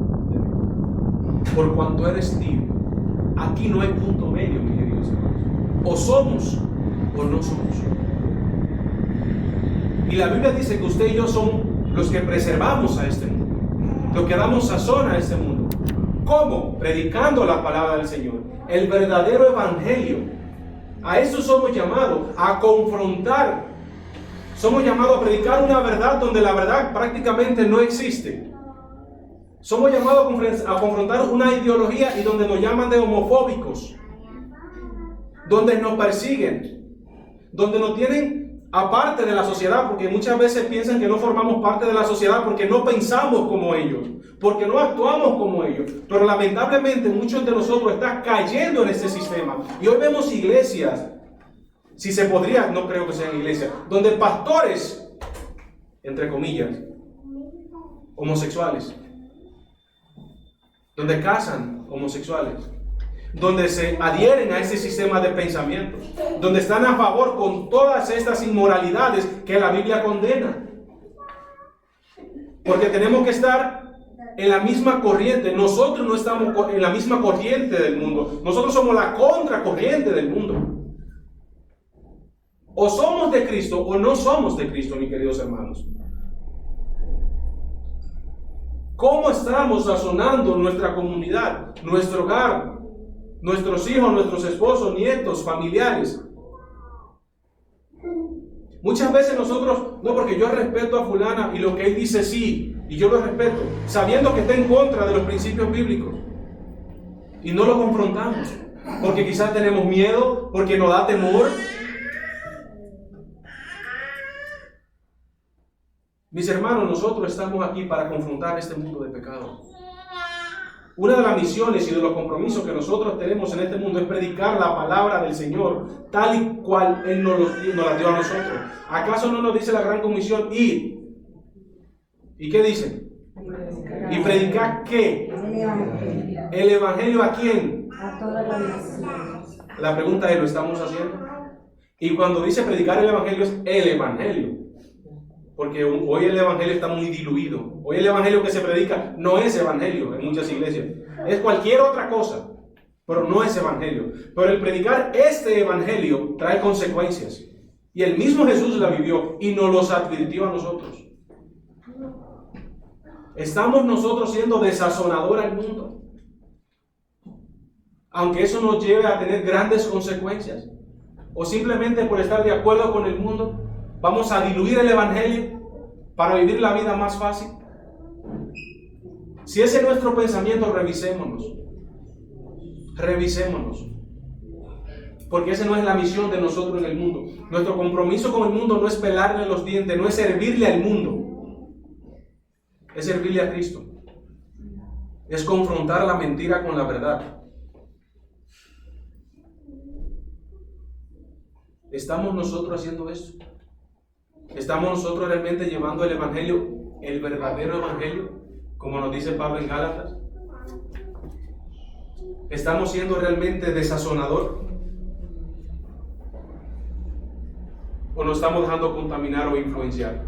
Por cuanto eres tibio. Aquí no hay punto medio, mis queridos hermanos. O somos o no somos. Y la Biblia dice que usted y yo somos los que preservamos a este mundo, los que damos sazón a este mundo. ¿Cómo? Predicando la palabra del Señor, el verdadero evangelio. A eso somos llamados, a confrontar. Somos llamados a predicar una verdad donde la verdad prácticamente no existe. Somos llamados a confrontar una ideología y donde nos llaman de homofóbicos, donde nos persiguen, donde nos tienen aparte de la sociedad, porque muchas veces piensan que no formamos parte de la sociedad porque no pensamos como ellos, porque no actuamos como ellos. Pero lamentablemente muchos de nosotros están cayendo en este sistema. Y hoy vemos iglesias, si se podría, no creo que sean iglesias, donde pastores, entre comillas, homosexuales, donde casan homosexuales, donde se adhieren a ese sistema de pensamientos, donde están a favor con todas estas inmoralidades que la Biblia condena. Porque tenemos que estar en la misma corriente. Nosotros no estamos en la misma corriente del mundo. Nosotros somos la contracorriente del mundo. O somos de Cristo o no somos de Cristo, mis queridos hermanos. ¿Cómo estamos sazonando nuestra comunidad, nuestro hogar, nuestros hijos, nuestros esposos, nietos, familiares? Muchas veces nosotros, no, porque yo respeto a fulana y lo que él dice sí, y yo lo respeto, sabiendo que está en contra de los principios bíblicos. Y no lo confrontamos, porque quizás tenemos miedo, porque nos da temor. Mis hermanos, nosotros estamos aquí para confrontar este mundo de pecado. Una de las misiones y de los compromisos que nosotros tenemos en este mundo es predicar la palabra del Señor tal y cual Él nos la dio a nosotros. ¿Acaso no nos dice la gran comisión? Ir. ¿Y qué dice? ¿Y predicar qué? ¿El evangelio a quién? A todas las naciones. La pregunta es, ¿lo estamos haciendo? Y cuando dice predicar el evangelio es el evangelio. Porque hoy el evangelio está muy diluido. Hoy el evangelio que se predica no es evangelio en muchas iglesias. Es cualquier otra cosa, pero no es evangelio. Pero el predicar este evangelio trae consecuencias. Y el mismo Jesús la vivió y nos los advirtió a nosotros. ¿Estamos nosotros siendo desazonador al mundo? Aunque eso nos lleve a tener grandes consecuencias. O simplemente por estar de acuerdo con el mundo, vamos a diluir el evangelio para vivir la vida más fácil. Si ese es nuestro pensamiento, revisémonos. Revisémonos. Porque esa no es la misión de nosotros en el mundo. Nuestro compromiso con el mundo no es pelarle los dientes, no es servirle al mundo. Es servirle a Cristo. Es confrontar la mentira con la verdad. ¿Estamos nosotros haciendo eso? ¿Estamos nosotros realmente llevando el evangelio, el verdadero evangelio, como nos dice Pablo en Gálatas? ¿Estamos siendo realmente desazonador? ¿O nos estamos dejando contaminar o influenciar?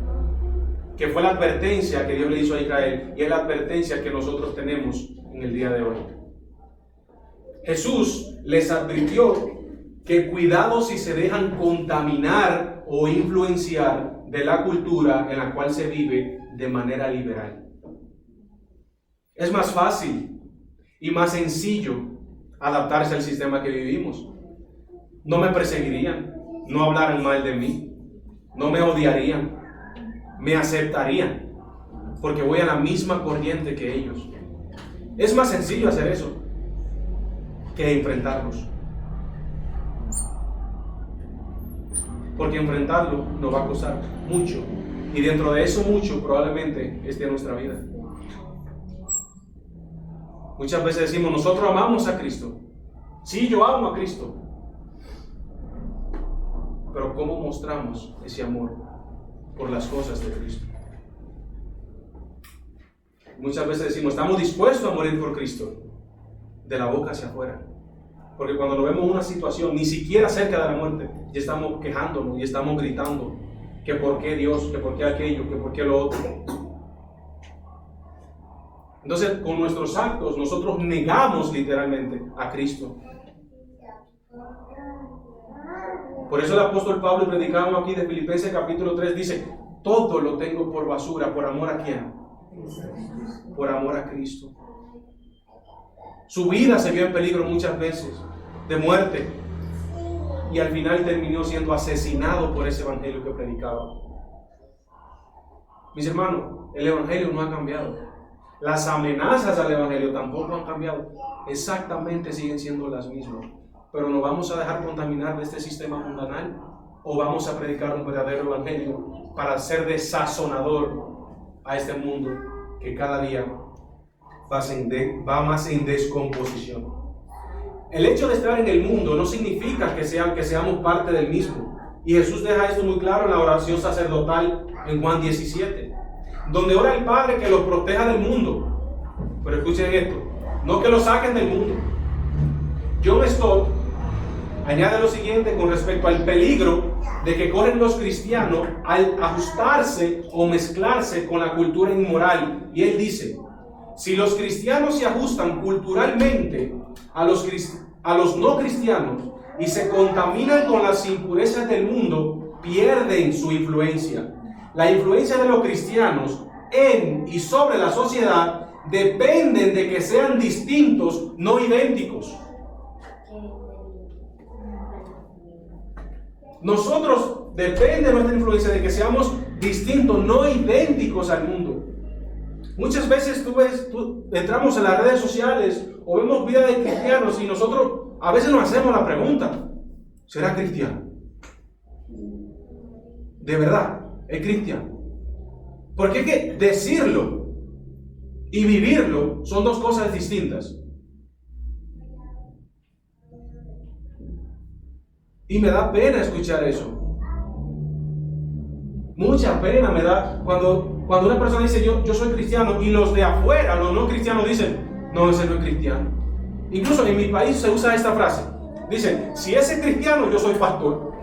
Que fue la advertencia que Dios le hizo a Israel y es la advertencia que nosotros tenemos en el día de hoy. Jesús les advirtió que cuidado si se dejan contaminar o influenciar de la cultura en la cual se vive de manera liberal. Es más fácil y más sencillo adaptarse al sistema que vivimos. No me perseguirían, no hablaran mal de mí, no me odiarían, me aceptarían, porque voy a la misma corriente que ellos. Es más sencillo hacer eso que enfrentarlos. Porque enfrentarlo nos va a costar mucho. Y dentro de eso mucho probablemente esté nuestra vida. Muchas veces decimos, nosotros amamos a Cristo. Sí, yo amo a Cristo. Pero ¿cómo mostramos ese amor por las cosas de Cristo? Muchas veces decimos, estamos dispuestos a morir por Cristo. De la boca hacia afuera. Porque cuando nos vemos en una situación, ni siquiera cerca de la muerte, ya estamos quejándonos y estamos gritando que por qué Dios, que por qué aquello, que por qué lo otro. Entonces, con nuestros actos, nosotros negamos literalmente a Cristo. Por eso el apóstol Pablo, predicando aquí de Filipenses capítulo 3, dice, todo lo tengo por basura, ¿por amor a quién? Por amor a Cristo. Su vida se vio en peligro muchas veces, de muerte, y al final terminó siendo asesinado por ese evangelio que predicaba. Mis hermanos, el evangelio no ha cambiado. Las amenazas al evangelio tampoco han cambiado. Exactamente siguen siendo las mismas. Pero ¿nos vamos a dejar contaminar de este sistema mundanal? ¿O vamos a predicar un verdadero evangelio para ser desazonador a este mundo que cada día va más en descomposición? El hecho de estar en el mundo no significa que seamos parte del mismo. Y Jesús deja esto muy claro en la oración sacerdotal en Juan 17, donde ora el Padre que los proteja del mundo. Pero escuchen esto, no que lo saquen del mundo. John Stott añade lo siguiente con respecto al peligro de que corren los cristianos al ajustarse o mezclarse con la cultura inmoral. Y él dice, si los cristianos se ajustan culturalmente a los no cristianos y se contaminan con las impurezas del mundo, pierden su influencia. La influencia de los cristianos en y sobre la sociedad dependen de que sean distintos, no idénticos. Nosotros depende de nuestra influencia de que seamos distintos, no idénticos al mundo. Muchas veces entramos en las redes sociales o vemos vida de cristianos y nosotros a veces nos hacemos la pregunta, ¿será cristiano? ¿De verdad es cristiano? Porque es que decirlo y vivirlo son dos cosas distintas. Y me da pena escuchar eso. Mucha pena me da cuando una persona dice yo soy cristiano y los de afuera, los no cristianos dicen, no, ese no es cristiano. Incluso en mi país se usa esta frase. Dicen, si ese es cristiano, yo soy pastor.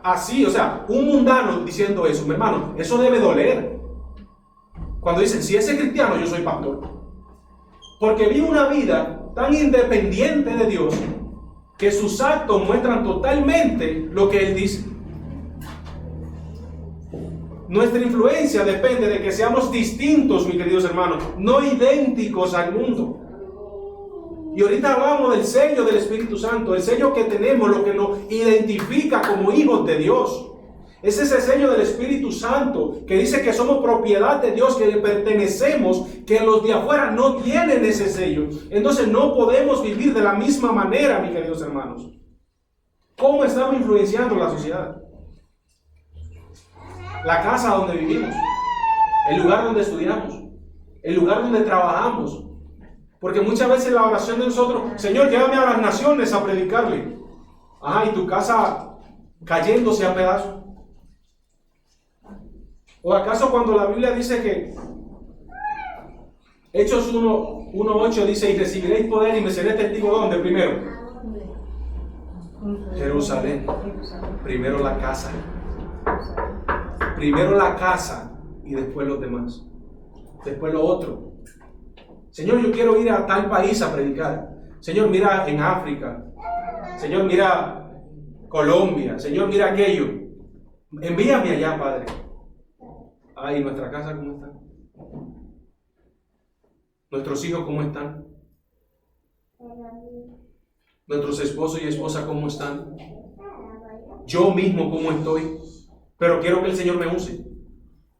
Así, o sea, un mundano diciendo eso, mi hermano, eso debe doler. Cuando dicen, si ese es cristiano, yo soy pastor. Porque vive una vida tan independiente de Dios que sus actos muestran totalmente lo que Él dice. Nuestra influencia depende de que seamos distintos, mis queridos hermanos, no idénticos al mundo. Y ahorita hablamos del sello del Espíritu Santo, el sello que tenemos, lo que nos identifica como hijos de Dios. Es ese sello del Espíritu Santo que dice que somos propiedad de Dios, que le pertenecemos, que los de afuera no tienen ese sello. Entonces no podemos vivir de la misma manera, mis queridos hermanos. ¿Cómo estamos influenciando la sociedad? La casa donde vivimos, el lugar donde estudiamos, el lugar donde trabajamos. Porque muchas veces la oración de nosotros, Señor, llévame a las naciones a predicarle. Y tu casa cayéndose a pedazos. ¿O acaso cuando la Biblia dice que Hechos 1:8 dice, y recibiréis poder y me seré testigo ¿dónde? Primero, Jerusalén. Primero la casa. Primero la casa y después los demás. Después lo otro. Señor, yo quiero ir a tal país a predicar. Señor, mira en África, Señor, mira Colombia. Señor, mira aquello. Envíame allá, Padre. Ay, ¿nuestra casa cómo está? ¿Nuestros hijos cómo están? ¿Nuestros esposos y esposas cómo están? Yo mismo cómo estoy. Pero quiero que el Señor me use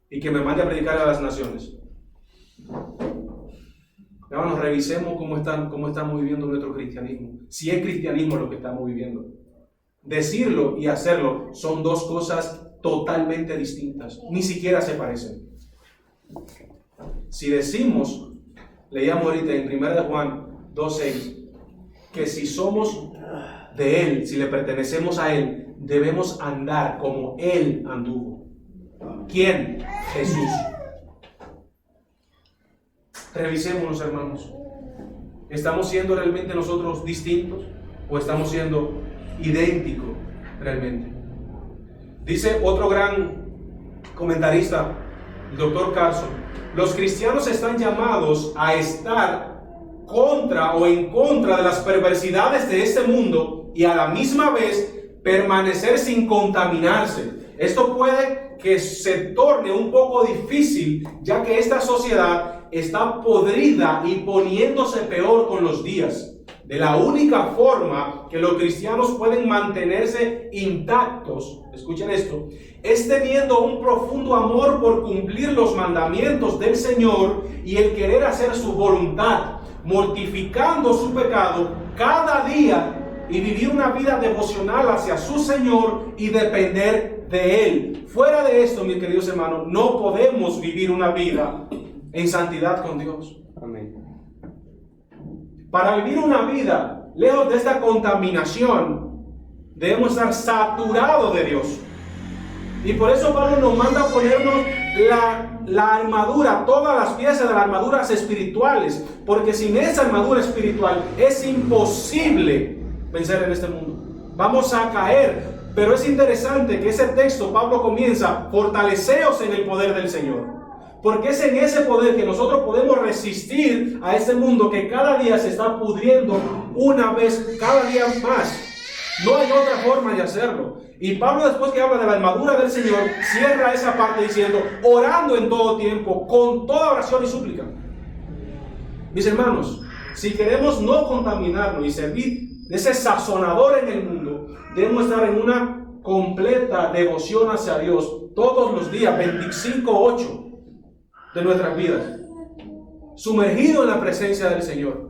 y que me mande a predicar a las naciones. Hermanos, revisemos cómo estamos viviendo nuestro cristianismo. Si es cristianismo lo que estamos viviendo. Decirlo y hacerlo son dos cosas totalmente distintas. Ni siquiera se parecen. Si decimos, leíamos ahorita en 1 Juan 2:6, que si somos de Él, si le pertenecemos a Él, debemos andar como Él anduvo. ¿Quién? Jesús. Revisémonos, hermanos. ¿Estamos siendo realmente nosotros distintos o estamos siendo idénticos realmente? Dice otro gran comentarista, el Dr. Carson, los cristianos están llamados a estar contra o en contra de las perversidades de este mundo y a la misma vez permanecer sin contaminarse. Esto puede que se torne un poco difícil, ya que esta sociedad está podrida y poniéndose peor con los días. De la única forma que los cristianos pueden mantenerse intactos, escuchen esto, es teniendo un profundo amor por cumplir los mandamientos del Señor y el querer hacer su voluntad, mortificando su pecado cada día y vivir una vida devocional hacia su Señor y depender de Él. Fuera de esto, mis queridos hermanos, no podemos vivir una vida en santidad con Dios. Amén. Para vivir una vida lejos de esta contaminación, debemos estar saturados de Dios. Y por eso Pablo nos manda a ponernos la armadura, todas las piezas de las armaduras espirituales, porque sin esa armadura espiritual es imposible vencer en este mundo. Vamos a caer, pero es interesante que ese texto, Pablo comienza, fortaleceos en el poder del Señor. Porque es en ese poder que nosotros podemos resistir a este mundo que cada día se está pudriendo una vez, cada día más. No hay otra forma de hacerlo. Y Pablo, después que habla de la armadura del Señor, cierra esa parte diciendo, orando en todo tiempo, con toda oración y súplica. Mis hermanos, si queremos no contaminarnos y servir de ese sazonador en el mundo, debemos estar en una completa devoción hacia Dios todos los días, 25/8 de nuestras vidas, sumergido en la presencia del Señor.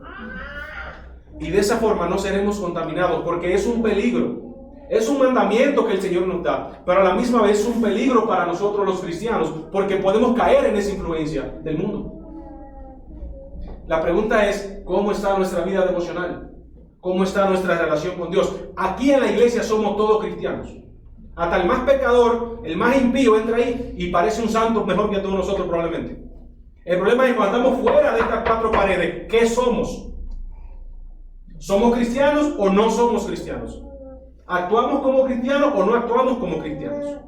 Y de esa forma no seremos contaminados, porque es un peligro. Es un mandamiento que el Señor nos da, pero a la misma vez es un peligro para nosotros los cristianos, porque podemos caer en esa influencia del mundo. La pregunta es, ¿cómo está nuestra vida devocional? ¿Cómo está nuestra relación con Dios? Aquí en la iglesia somos todos cristianos. Hasta el más pecador, el más impío entra ahí y parece un santo mejor que todos nosotros probablemente. El problema es que cuando estamos fuera de estas cuatro paredes, ¿qué somos? ¿Somos cristianos o no somos cristianos? ¿Actuamos como cristianos o no actuamos como cristianos?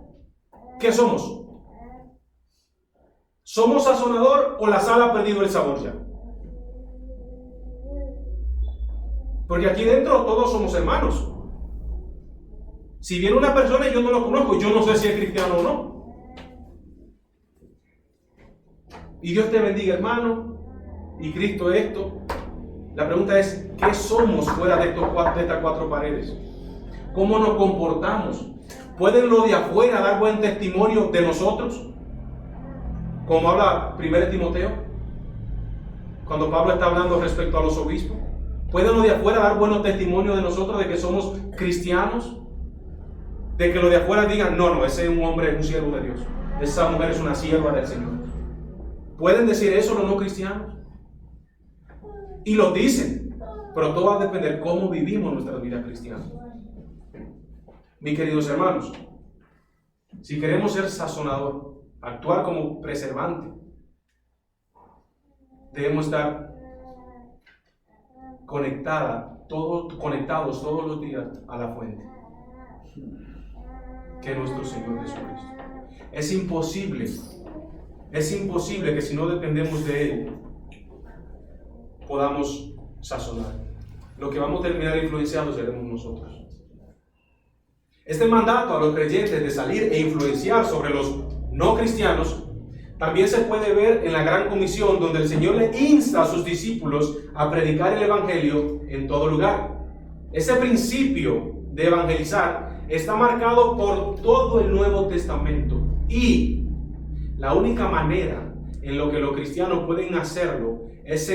¿Qué somos? ¿Somos sazonador o la sal ha perdido el sabor ya? Porque aquí dentro todos somos hermanos. Si viene una persona y yo no lo conozco, yo no sé si es cristiano o no. Y Dios te bendiga, hermano, y Cristo esto. La pregunta es, ¿qué somos fuera de estas cuatro paredes? ¿Cómo nos comportamos? ¿Pueden los de afuera dar buen testimonio de nosotros? Como habla 1 Timoteo, cuando Pablo está hablando respecto a los obispos. ¿Pueden los de afuera dar buenos testimonios de nosotros, de que somos cristianos? De que los de afuera digan, no, ese es un hombre, es un siervo de Dios. Esa mujer es una sierva del Señor. ¿Pueden decir eso los no cristianos? Y lo dicen, pero todo va a depender cómo vivimos nuestra vida cristiana. Mis queridos hermanos, si queremos ser sazonador, actuar como preservante, debemos estar conectados todos los días a la fuente, que es nuestro Señor Jesucristo. Es imposible que si no dependemos de Él, podamos sazonar. lo que vamos a terminar influenciados seremos nosotros. Este mandato a los creyentes de salir e influenciar sobre los no cristianos también se puede ver en la Gran Comisión, donde el Señor le insta a sus discípulos a predicar el Evangelio en todo lugar. Ese principio de evangelizar está marcado por todo el Nuevo Testamento, y la única manera en lo que los cristianos pueden hacerlo es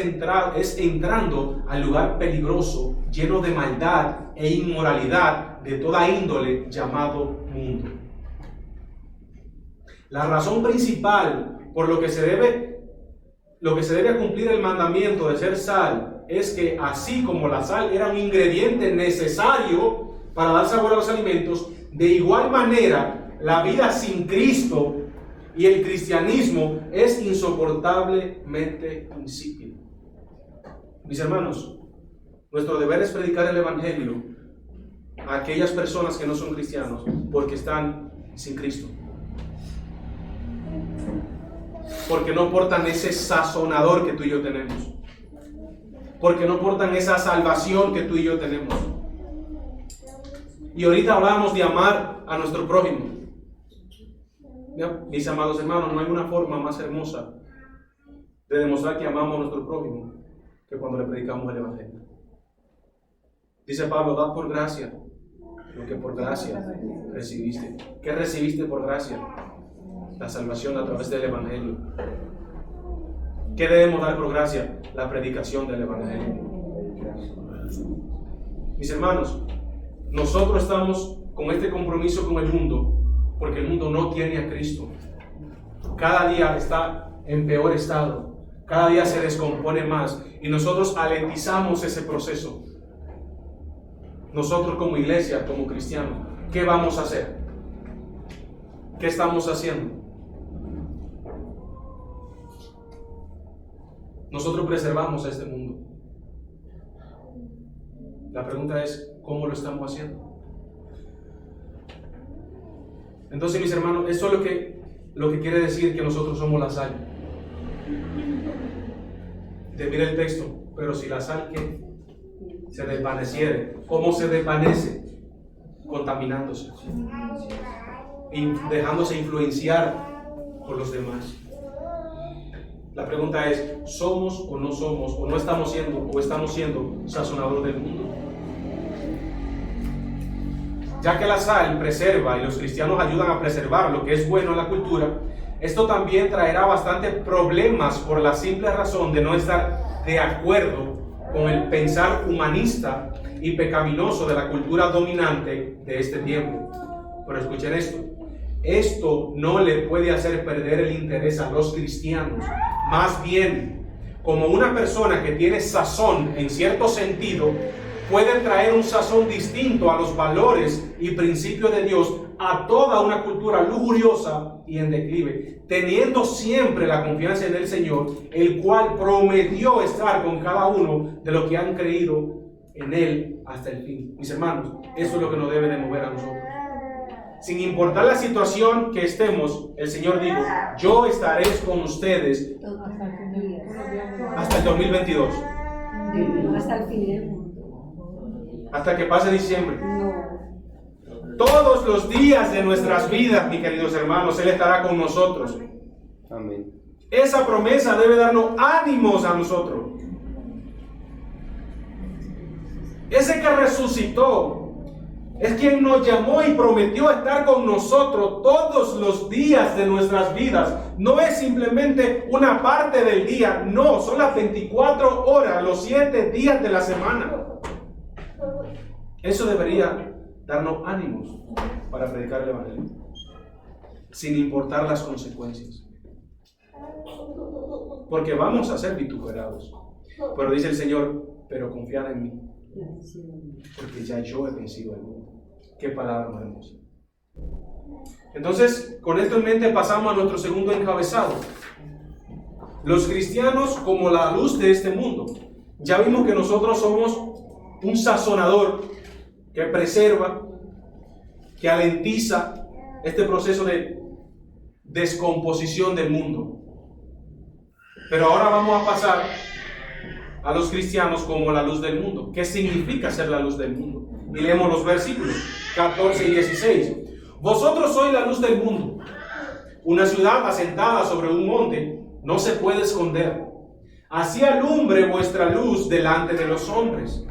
entrando al lugar peligroso, lleno de maldad e inmoralidad de toda índole, llamado mundo. La razón principal por lo que se debe cumplir el mandamiento de ser sal es que, así como la sal era un ingrediente necesario para dar sabor a los alimentos, de igual manera la vida sin Cristo y el cristianismo es insoportablemente insípido. Mis hermanos, nuestro deber es predicar el Evangelio a aquellas personas que no son cristianos porque están sin Cristo, porque no portan ese sazonador que tú y yo tenemos, porque no portan esa salvación que tú y yo tenemos. Y ahorita hablamos de amar a nuestro prójimo. Mis amados hermanos, no hay una forma más hermosa de demostrar que amamos a nuestro prójimo que cuando le predicamos el Evangelio. Dice Pablo: dad por gracia lo que por gracia recibiste. ¿Qué recibiste por gracia? La salvación a través del Evangelio. ¿Qué debemos dar por gracia? La predicación del Evangelio. Mis hermanos, nosotros estamos con este compromiso con el mundo porque el mundo no tiene a Cristo. Cada día está en peor estado, cada día se descompone más, y nosotros alentizamos ese proceso. Nosotros como iglesia, como cristianos, ¿qué vamos a hacer? ¿Qué estamos haciendo? Nosotros preservamos a este mundo. La pregunta es, ¿cómo lo estamos haciendo? Entonces, mis hermanos, esto es lo que quiere decir que nosotros somos la sal. Mira el texto: pero si la sal que se desvaneciere, ¿cómo se desvanece? Contaminándose y dejándose influenciar por los demás. La pregunta es, ¿somos o no somos, o no estamos siendo sazonador del mundo? Ya que la sal preserva y los cristianos ayudan a preservar lo que es bueno en la cultura, esto también traerá bastantes problemas por la simple razón de no estar de acuerdo con el pensar humanista y pecaminoso de la cultura dominante de este tiempo. Pero escuchen esto no le puede hacer perder el interés a los cristianos. Más bien, como una persona que tiene sazón en cierto sentido, puede traer un sazón distinto a los valores y principios de Dios a toda una cultura lujuriosa y en declive, teniendo siempre la confianza en el Señor, el cual prometió estar con cada uno de los que han creído en Él hasta el fin. Mis hermanos, eso es lo que nos debe de mover a nosotros. Sin importar la situación que estemos, el Señor dijo: yo estaré con ustedes hasta el 2022. Hasta el fin del mundo. Hasta que pase diciembre. Todos los días de nuestras vidas, mis queridos hermanos, Él estará con nosotros. Amén. Esa promesa debe darnos ánimos a nosotros. Ese que resucitó es quien nos llamó y prometió estar con nosotros todos los días de nuestras vidas. No es simplemente una parte del día, no, son las 24 horas, los 7 días de la semana. Eso debería darnos ánimos para predicar el Evangelio, sin importar las consecuencias. Porque vamos a ser vituperados. Pero dice el Señor: pero confiad en mí, porque ya yo he vencido al mundo. Qué palabra más hermosa. Entonces, con esto en mente, pasamos a nuestro segundo encabezado: los cristianos como la luz de este mundo. Ya vimos que nosotros somos un sazonador que preserva, que alentiza este proceso de descomposición del mundo. Pero ahora vamos a pasar a los cristianos como la luz del mundo. ¿Qué significa ser la luz del mundo? Y leemos los versículos 14 y 16. Vosotros sois la luz del mundo. Una ciudad asentada sobre un monte no se puede esconder. Así alumbre vuestra luz delante de los hombres,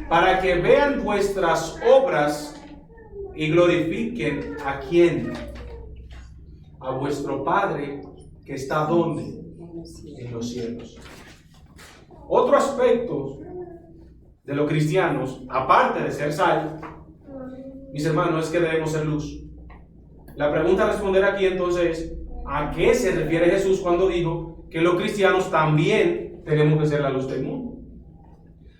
para que vean vuestras obras y glorifiquen ¿a quién? A vuestro Padre que está ¿dónde? En los cielos. Otro aspecto de los cristianos, aparte de ser sal, mis hermanos, es que debemos ser luz. La pregunta a responder aquí entonces es, ¿a qué se refiere Jesús cuando dijo que los cristianos también tenemos que ser la luz del mundo?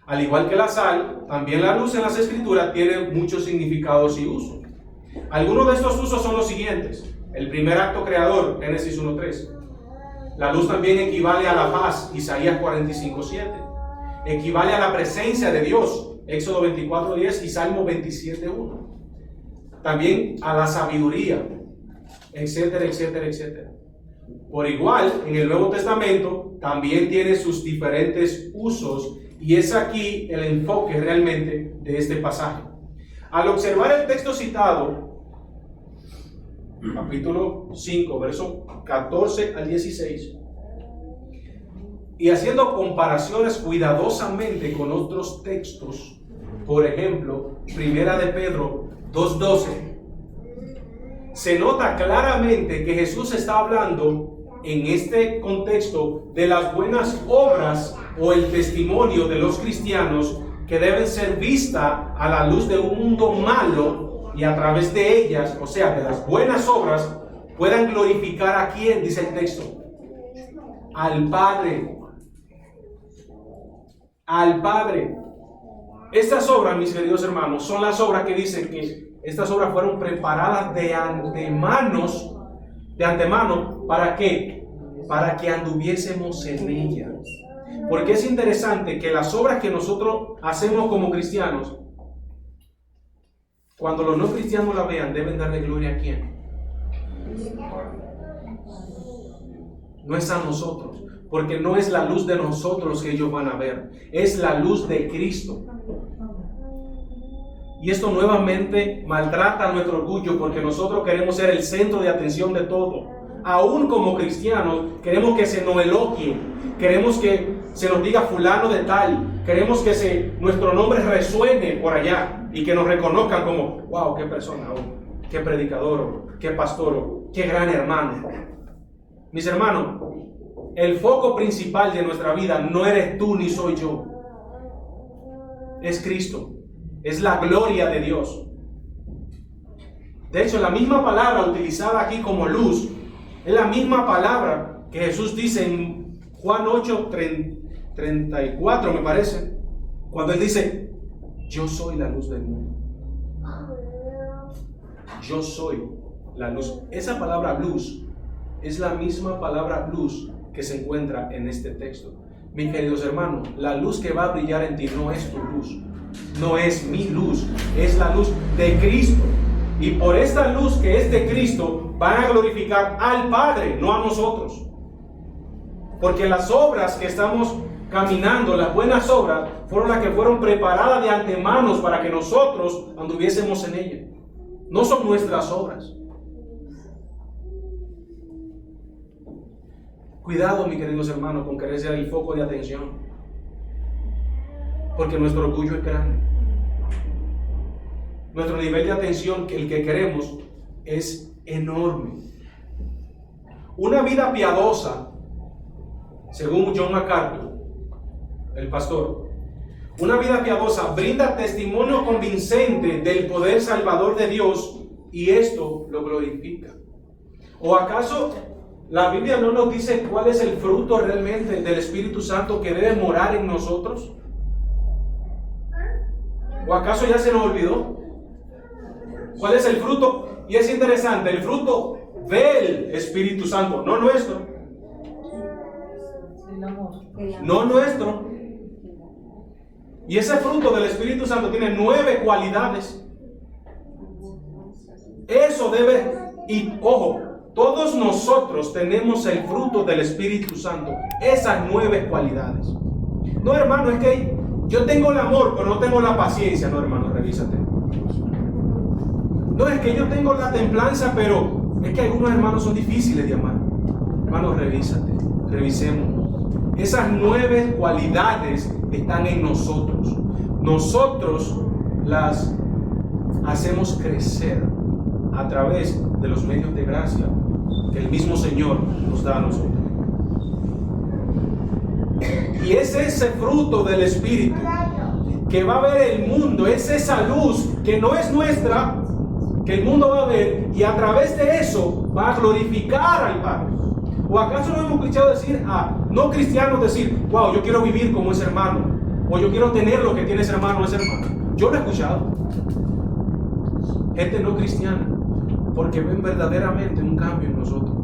Al igual que la sal, también la luz en las Escrituras tiene muchos significados y usos. Algunos de estos usos son los siguientes. El primer acto creador, Génesis 1:3. La luz también equivale a la paz, Isaías 45:7. Equivale a la presencia de Dios, Éxodo 24:10 y Salmo 27:1. También a la sabiduría, etcétera, etcétera, etcétera. Por igual, en el Nuevo Testamento también tiene sus diferentes usos y es aquí el enfoque realmente de este pasaje. Al observar el texto citado, capítulo 5, verso 14 al 16, y haciendo comparaciones cuidadosamente con otros textos, por ejemplo, Primera de Pedro 2:12, se nota claramente que Jesús está hablando en este contexto de las buenas obras o el testimonio de los cristianos que deben ser vistas a la luz de un mundo malo y a través de ellas, o sea, de las buenas obras, puedan glorificar ¿a quién? Dice el texto. Al Padre. Al Padre. Estas obras, mis queridos hermanos, son las obras que dicen que estas obras fueron preparadas de antemano, ¿para qué? Para que anduviésemos en ellas. Porque es interesante que las obras que nosotros hacemos como cristianos, cuando los no cristianos la vean, deben darle gloria ¿a quién? No es a nosotros, porque no es la luz de nosotros que ellos van a ver, es la luz de Cristo. Y esto nuevamente maltrata nuestro orgullo porque nosotros queremos ser el centro de atención de todo. Aún como cristianos queremos que se nos elogie, queremos que se nos diga fulano de tal, queremos que nuestro nombre resuene por allá y que nos reconozcan como, wow, qué persona, qué predicador, qué pastor, qué gran hermano. Mis hermanos, el foco principal de nuestra vida no eres tú ni soy yo, es Cristo. Es la gloria de Dios. De hecho, la misma palabra utilizada aquí como luz es la misma palabra que Jesús dice en Juan 8:34, me parece, cuando Él dice, yo soy la luz del mundo. Yo soy la luz. Esa palabra luz es la misma palabra luz que se encuentra en este texto. Mis queridos hermanos, la luz que va a brillar en ti no es tu luz. No es mi luz, es la luz de Cristo. Y por esta luz que es de Cristo van a glorificar al Padre, no a nosotros. Porque las obras que estamos caminando, las buenas obras, fueron las que fueron preparadas de antemano para que nosotros anduviésemos en ellas. No son nuestras obras. Cuidado, mis queridos hermanos, con querer ser el foco de atención. Porque nuestro orgullo es grande. Nuestro nivel de atención, el que queremos, es enorme. Una vida piadosa, según John MacArthur, el pastor, una vida piadosa brinda testimonio convincente del poder salvador de Dios y esto lo glorifica. ¿O acaso la Biblia no nos dice cuál es el fruto realmente del Espíritu Santo que debe morar en nosotros? ¿O acaso ya se nos olvidó? ¿Cuál es el fruto? Y es interesante, el fruto del Espíritu Santo, no nuestro. No nuestro. Y ese fruto del Espíritu Santo tiene 9 cualidades. Eso debe, y ojo, todos nosotros tenemos el fruto del Espíritu Santo, esas 9 cualidades. No, hermano, es que yo tengo el amor, pero no tengo la paciencia. No, hermano, revísate. No, es que yo tengo la templanza, pero es que algunos hermanos son difíciles de amar. Hermano, revísate, revisemos. Esas 9 cualidades están en nosotros. Nosotros las hacemos crecer a través de los medios de gracia que el mismo Señor nos da a nosotros. Y es ese fruto del Espíritu que va a ver el mundo, es esa luz que no es nuestra, que el mundo va a ver, y a través de eso va a glorificar al Padre. ¿O acaso no hemos escuchado decir a no cristianos decir, wow, yo quiero vivir como ese hermano, o yo quiero tener lo que tiene ese hermano o esa hermana? Yo lo he escuchado. Gente no cristiana, porque ven verdaderamente un cambio en nosotros,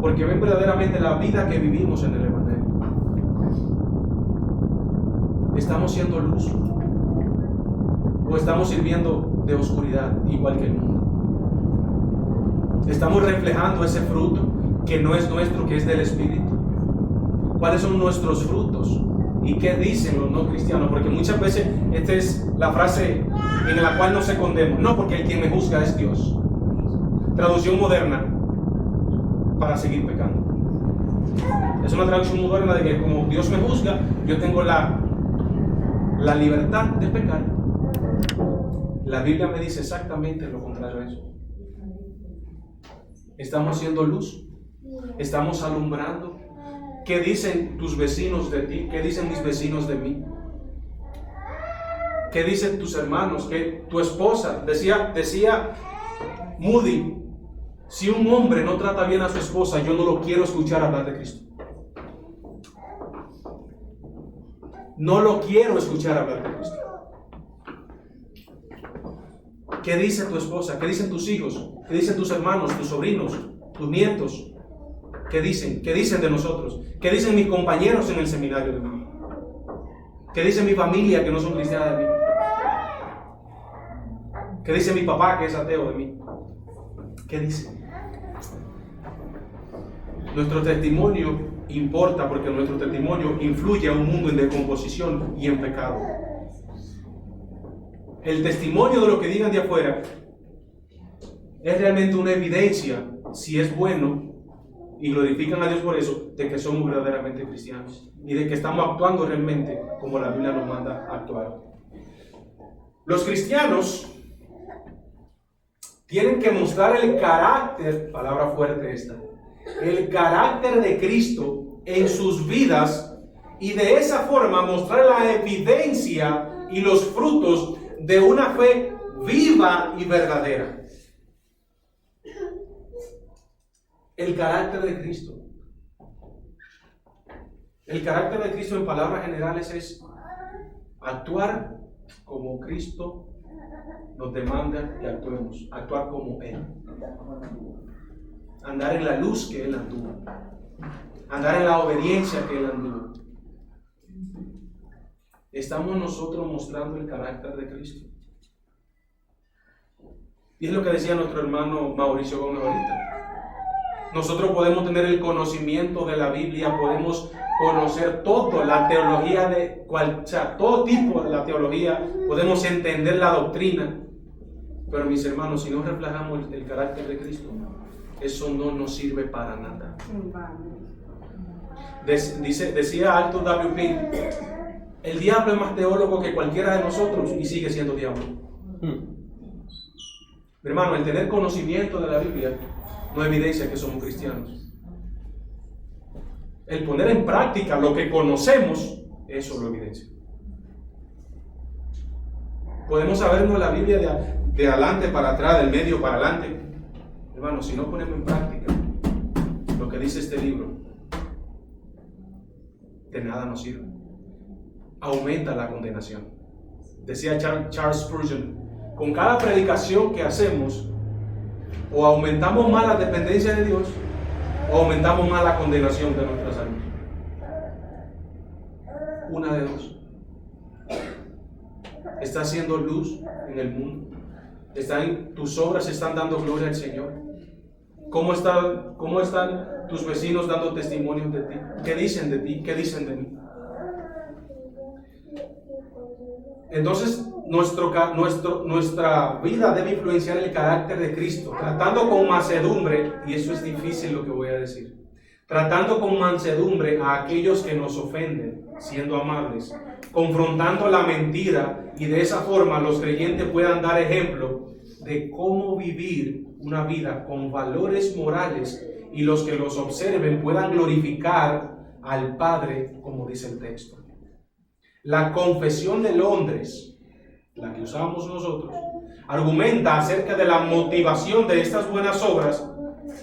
porque ven verdaderamente la vida que vivimos en el Evangelio. ¿Estamos siendo luz? ¿O estamos sirviendo de oscuridad igual que el mundo? ¿Estamos reflejando ese fruto que no es nuestro, que es del Espíritu? ¿Cuáles son nuestros frutos? ¿Y qué dicen los no cristianos? Porque muchas veces esta es la frase en la cual nos escondemos. No, porque quien me juzga es Dios. Traducción moderna para seguir pecando. Es una traducción moderna de que como Dios me juzga, yo tengo la libertad de pecar. La Biblia me dice exactamente lo contrario a eso. Estamos siendo luz, estamos alumbrando. ¿Qué dicen tus vecinos de ti? ¿Qué dicen mis vecinos de mí? ¿Qué dicen tus hermanos? ¿Qué tu esposa? Decía Moody, si un hombre no trata bien a su esposa, yo no lo quiero escuchar hablar de Cristo. No lo quiero escuchar hablar de Cristo. ¿Qué dice tu esposa? ¿Qué dicen tus hijos? ¿Qué dicen tus hermanos, tus sobrinos, tus nietos? ¿Qué dicen? ¿Qué dicen de nosotros? ¿Qué dicen mis compañeros en el seminario de mí? ¿Qué dice mi familia que no son cristianas de mí? ¿Qué dice mi papá que es ateo de mí? ¿Qué dice? Nuestro testimonio importa porque nuestro testimonio influye a un mundo en descomposición y en pecado. El testimonio de lo que digan de afuera es realmente una evidencia, si es bueno, y glorifican a Dios por eso, de que somos verdaderamente cristianos y de que estamos actuando realmente como la Biblia nos manda a actuar. Los cristianos tienen que mostrar el carácter, palabra fuerte esta, el carácter de Cristo en sus vidas y de esa forma mostrar la evidencia y los frutos de una fe viva y verdadera. El carácter de Cristo. El carácter de Cristo en palabras generales es actuar como Cristo nos demanda que actuemos, actuar como Él. Andar en la luz que Él anduvo. Andar en la obediencia que Él anduvo. Estamos nosotros mostrando el carácter de Cristo. Y es lo que decía nuestro hermano Mauricio Gómez ahorita. Nosotros podemos tener el conocimiento de la Biblia, podemos conocer toda la teología todo tipo de la teología, podemos entender la doctrina, pero mis hermanos, si no reflejamos el carácter de Cristo, eso no nos sirve para nada. Decía Alto W. Pink, el diablo es más teólogo que cualquiera de nosotros y sigue siendo diablo. Mi hermano, el tener conocimiento de la Biblia no evidencia que somos cristianos. El poner en práctica lo que conocemos, eso lo evidencia. Podemos sabernos la Biblia de adelante para atrás, del medio para adelante. Hermano, si no ponemos en práctica lo que dice este libro, de nada nos sirve. Aumenta la condenación. Decía Charles Spurgeon, con cada predicación que hacemos, o aumentamos más la dependencia de Dios, o aumentamos más la condenación de nuestras almas. Una de dos. ¿Estás haciendo luz en el mundo? ¿Tus obras están dando gloria al Señor? ¿Cómo están tus vecinos dando testimonios de ti? ¿Qué dicen de ti? ¿Qué dicen de mí? Entonces, nuestra vida debe influenciar el carácter de Cristo, tratando con mansedumbre, y eso es difícil lo que voy a decir, tratando con mansedumbre a aquellos que nos ofenden, siendo amables, confrontando la mentira, y de esa forma los creyentes puedan dar ejemplo de cómo vivir una vida con valores morales, y los que los observen puedan glorificar al Padre, como dice el texto. La confesión de Londres, la que usamos nosotros, argumenta acerca de la motivación de estas buenas obras.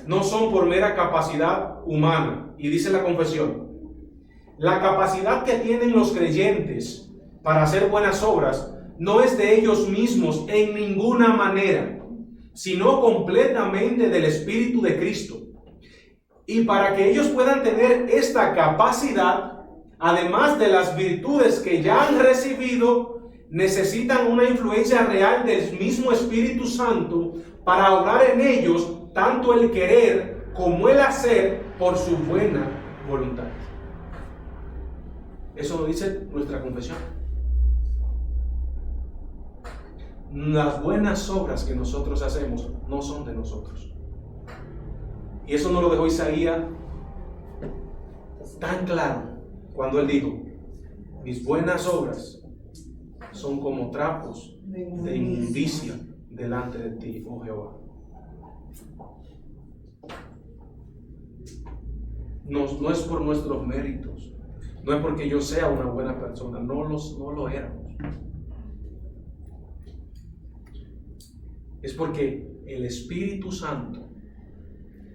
No son por mera capacidad humana. Y dice la confesión: la capacidad que tienen los creyentes para hacer buenas obras no es de ellos mismos en ninguna manera, sino completamente del Espíritu de Cristo. Y para que ellos puedan tener esta capacidad, además de las virtudes que ya han recibido, necesitan una influencia real del mismo Espíritu Santo para obrar en ellos tanto el querer como el hacer por su buena voluntad. Eso lo dice nuestra confesión. Las buenas obras que nosotros hacemos no son de nosotros. Y eso nos lo dejó Isaías tan claro cuando él dijo: mis buenas obras son como trapos de inmundicia delante de ti, oh Jehová. No es por nuestros méritos, no es porque yo sea una buena persona, no lo éramos. Es porque el Espíritu Santo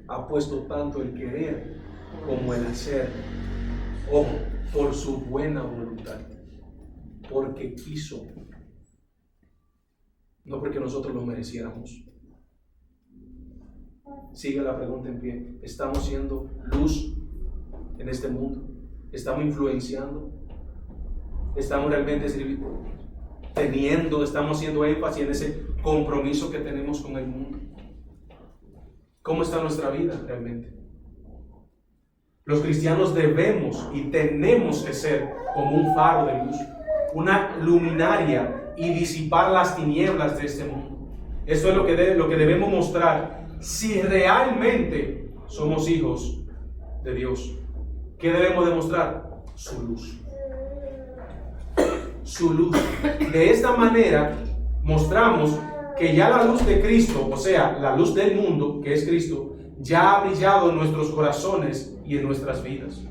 ha puesto tanto el querer como el hacer, ojo, por su buena voluntad, porque quiso, no porque nosotros lo mereciéramos. Sigue la pregunta en pie: ¿estamos siendo luz en este mundo? ¿Estamos influenciando? ¿Estamos realmente estamos haciendo énfasis en ese compromiso que tenemos con el mundo? ¿Cómo está nuestra vida realmente? Los cristianos debemos y tenemos que ser como un faro de luz, una luminaria, y disipar las tinieblas de este mundo. Eso es lo que debemos mostrar si realmente somos hijos de Dios. ¿Qué debemos demostrar? Su luz. Su luz. De esta manera mostramos que ya la luz de Cristo, o sea, la luz del mundo, que es Cristo, ya ha brillado en nuestros corazones y en nuestras vidas.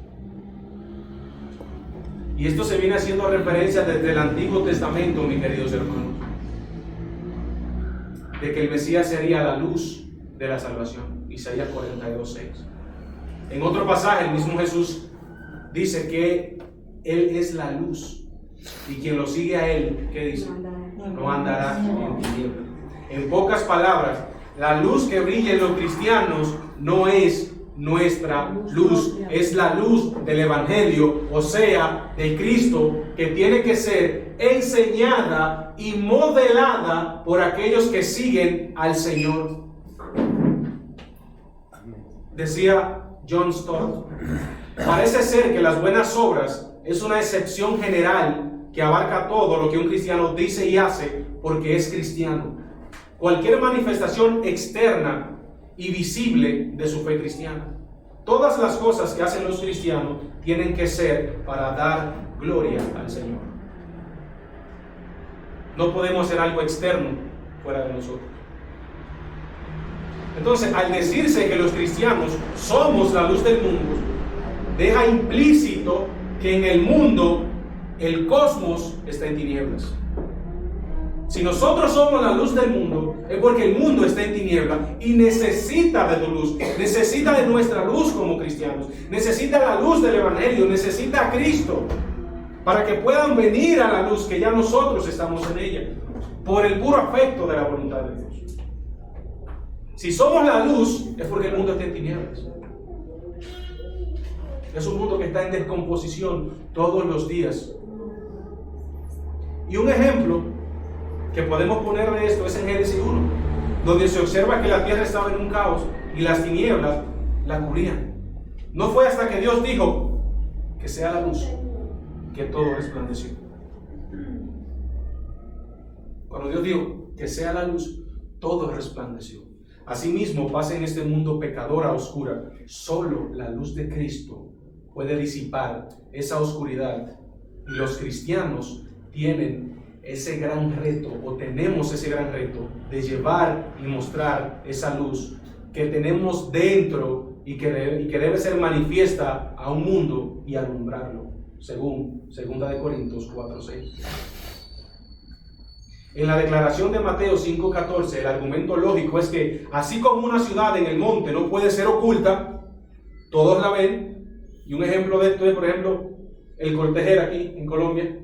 Y esto se viene haciendo referencia desde el Antiguo Testamento, mis queridos hermanos, de que el Mesías sería la luz de la salvación. Isaías 42:6. En otro pasaje, el mismo Jesús dice que Él es la luz, y quien lo sigue a Él, ¿qué dice? No andará en tinieblas. En pocas palabras, la luz que brilla en los cristianos no es nuestra luz, es la luz del Evangelio, o sea, de Cristo, que tiene que ser enseñada y modelada por aquellos que siguen al Señor. Decía John Stott: parece ser que las buenas obras es una excepción general que abarca todo lo que un cristiano dice y hace porque es cristiano. Cualquier manifestación externa y visible de su fe cristiana. Todas las cosas que hacen los cristianos tienen que ser para dar gloria al Señor. No podemos hacer algo externo fuera de nosotros. Entonces, al decirse que los cristianos somos la luz del mundo, deja implícito que en el mundo el cosmos está en tinieblas. Si nosotros somos la luz del mundo, es porque el mundo está en tinieblas y necesita de tu luz, necesita de nuestra luz como cristianos, necesita la luz del Evangelio, necesita a Cristo para que puedan venir a la luz que ya nosotros estamos en ella, por el puro afecto de la voluntad de Dios. Si somos la luz, es porque el mundo está en tinieblas. Es un mundo que está en descomposición todos los días. Y un ejemplo que podemos poner de esto es en Génesis 1, donde se observa que la tierra estaba en un caos y las tinieblas la cubrían. No fue hasta que Dios dijo que sea la luz que todo resplandeció. Cuando Dios dijo que sea la luz, todo resplandeció. Asimismo pasa en este mundo pecador a oscura. Solo la luz de Cristo puede disipar esa oscuridad. Y los cristianos tienen ese gran reto, o tenemos ese gran reto, de llevar y mostrar esa luz que tenemos dentro y que debe ser manifiesta a un mundo y alumbrarlo, según 2 Corintios 4:6. En la declaración de Mateo 5:14, el argumento lógico es que así como una ciudad en el monte no puede ser oculta, todos la ven. Y un ejemplo de esto es, por ejemplo, el Cortejer aquí en Colombia.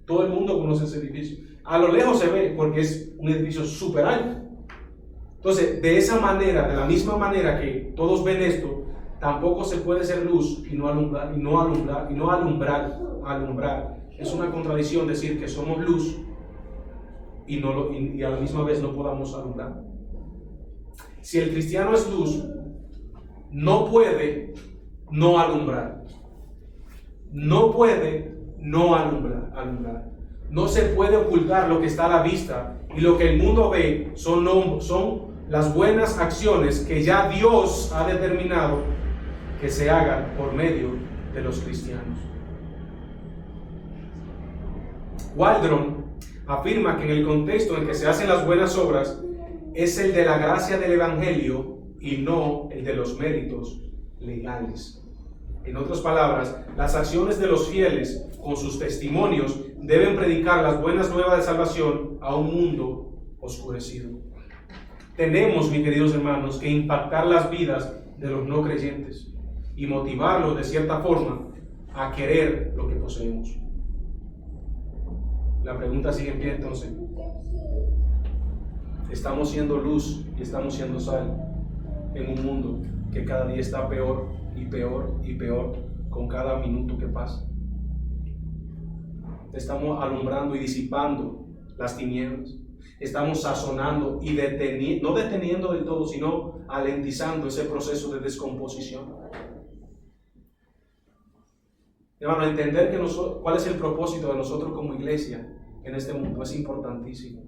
Todo el mundo conoce ese edificio. A lo lejos se ve porque es un edificio súper alto. Entonces, de esa manera, de la misma manera que todos ven esto, tampoco se puede ser luz y no alumbrar. Es una contradicción decir que somos luz y a la misma vez no podamos alumbrar. Si el cristiano es luz, no puede no alumbrar. No puede no alumbrar. No se puede ocultar lo que está a la vista, y lo que el mundo ve son las buenas acciones que ya Dios ha determinado que se hagan por medio de los cristianos. Waldron afirma que en el contexto en que se hacen las buenas obras es el de la gracia del Evangelio y no el de los méritos legales. En otras palabras, las acciones de los fieles con sus testimonios deben predicar las buenas nuevas de salvación a un mundo oscurecido. Tenemos, mis queridos hermanos, que impactar las vidas de los no creyentes y motivarlos de cierta forma a querer lo que poseemos. La pregunta sigue en pie entonces. ¿Estamos siendo luz y estamos siendo sal en un mundo que cada día está peor y peor y peor con cada minuto que pasa? Estamos alumbrando y disipando las tinieblas. Estamos sazonando y no deteniendo del todo, sino alentizando ese proceso de descomposición. Hermano, entender cuál es el propósito de nosotros como iglesia en este mundo es importantísimo.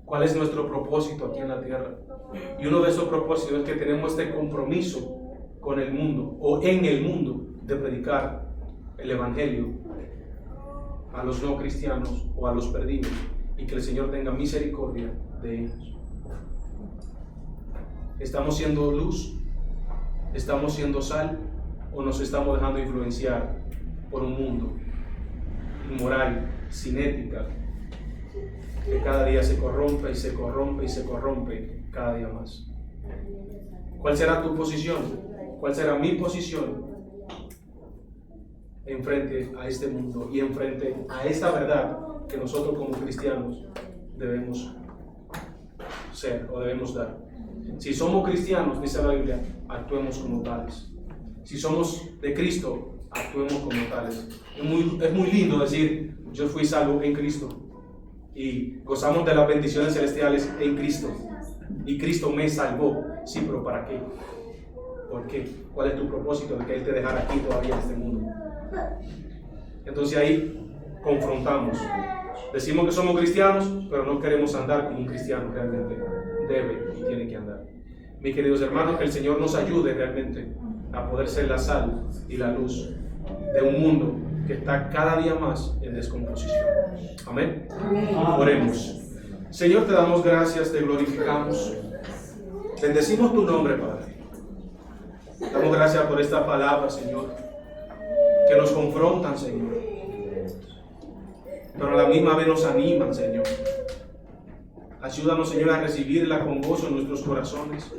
¿Cuál es nuestro propósito aquí en la tierra? Y uno de esos propósitos es que tenemos este compromiso con el mundo, o en el mundo, de predicar el Evangelio a los no cristianos o a los perdidos, y que el Señor tenga misericordia de ellos. ¿Estamos siendo luz? ¿Estamos siendo sal? ¿O nos estamos dejando influenciar por un mundo inmoral, sin ética, que cada día se corrompe y se corrompe y se corrompe cada día más? ¿Cuál será tu posición? ¿Cuál será mi posición en frente a este mundo y en frente a esta verdad que nosotros como cristianos debemos ser o debemos dar? Si somos cristianos, dice la Biblia, actuemos como tales. Si somos de Cristo, actuemos como tales. Es muy lindo decir, yo fui salvo en Cristo y gozamos de las bendiciones celestiales en Cristo y Cristo me salvó. Sí, pero ¿para qué? ¿Por qué? ¿Cuál es tu propósito de que Él te dejara aquí todavía en este mundo? Entonces ahí confrontamos. Decimos que somos cristianos, pero no queremos andar como un cristiano realmente debe y tiene que andar. Mis queridos hermanos, que el Señor nos ayude realmente a poder ser la sal y la luz de un mundo que está cada día más en descomposición. Amén. Oremos. Señor, te damos gracias, te glorificamos. Bendecimos tu nombre, Padre. Damos gracias por esta palabra, Señor, que nos confrontan, Señor, pero a la misma vez nos animan, Señor. Ayúdanos, Señor, a recibirla con gozo en nuestros corazones,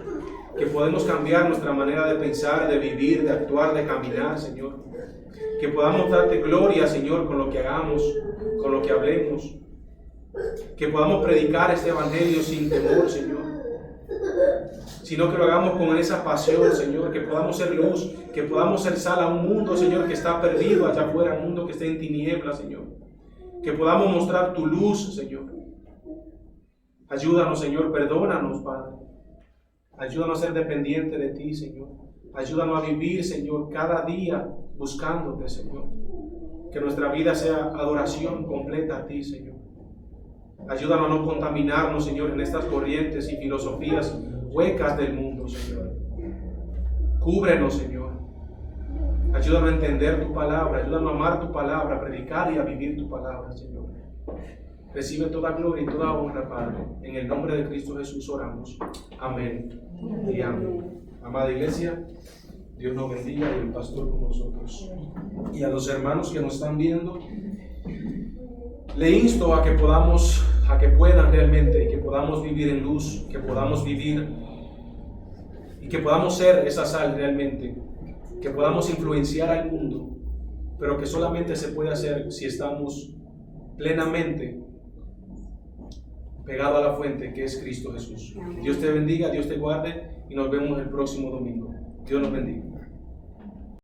que podemos cambiar nuestra manera de pensar, de vivir, de actuar, de caminar, Señor. Que podamos darte gloria, Señor, con lo que hagamos, con lo que hablemos. Que podamos predicar este evangelio sin temor, Señor, sino que lo hagamos con esa pasión, Señor. Que podamos ser luz, que podamos ser sal a un mundo, Señor, que está perdido allá afuera, un mundo que está en tinieblas, Señor. Que podamos mostrar tu luz, Señor. Ayúdanos, Señor, perdónanos, Padre. Ayúdanos a ser dependientes de ti, Señor. Ayúdanos a vivir, Señor, cada día buscándote, Señor. Que nuestra vida sea adoración completa a ti, Señor. Ayúdanos a no contaminarnos, Señor, en estas corrientes y filosofías huecas del mundo, Señor. Cúbrenos, Señor. Ayúdanos a entender tu palabra, ayúdanos a amar tu palabra, a predicar y a vivir tu palabra, Señor. Recibe toda gloria y toda honra, Padre. En el nombre de Cristo Jesús oramos. Amén y amén. Amada iglesia, Dios nos bendiga y el pastor con nosotros. Y a los hermanos que nos están viendo, le insto a que puedan realmente, que podamos vivir en luz, que podamos vivir y que podamos ser esa sal realmente, que podamos influenciar al mundo, pero que solamente se puede hacer si estamos plenamente pegados a la fuente que es Cristo Jesús. Dios te bendiga, Dios te guarde y nos vemos el próximo domingo. Dios nos bendiga.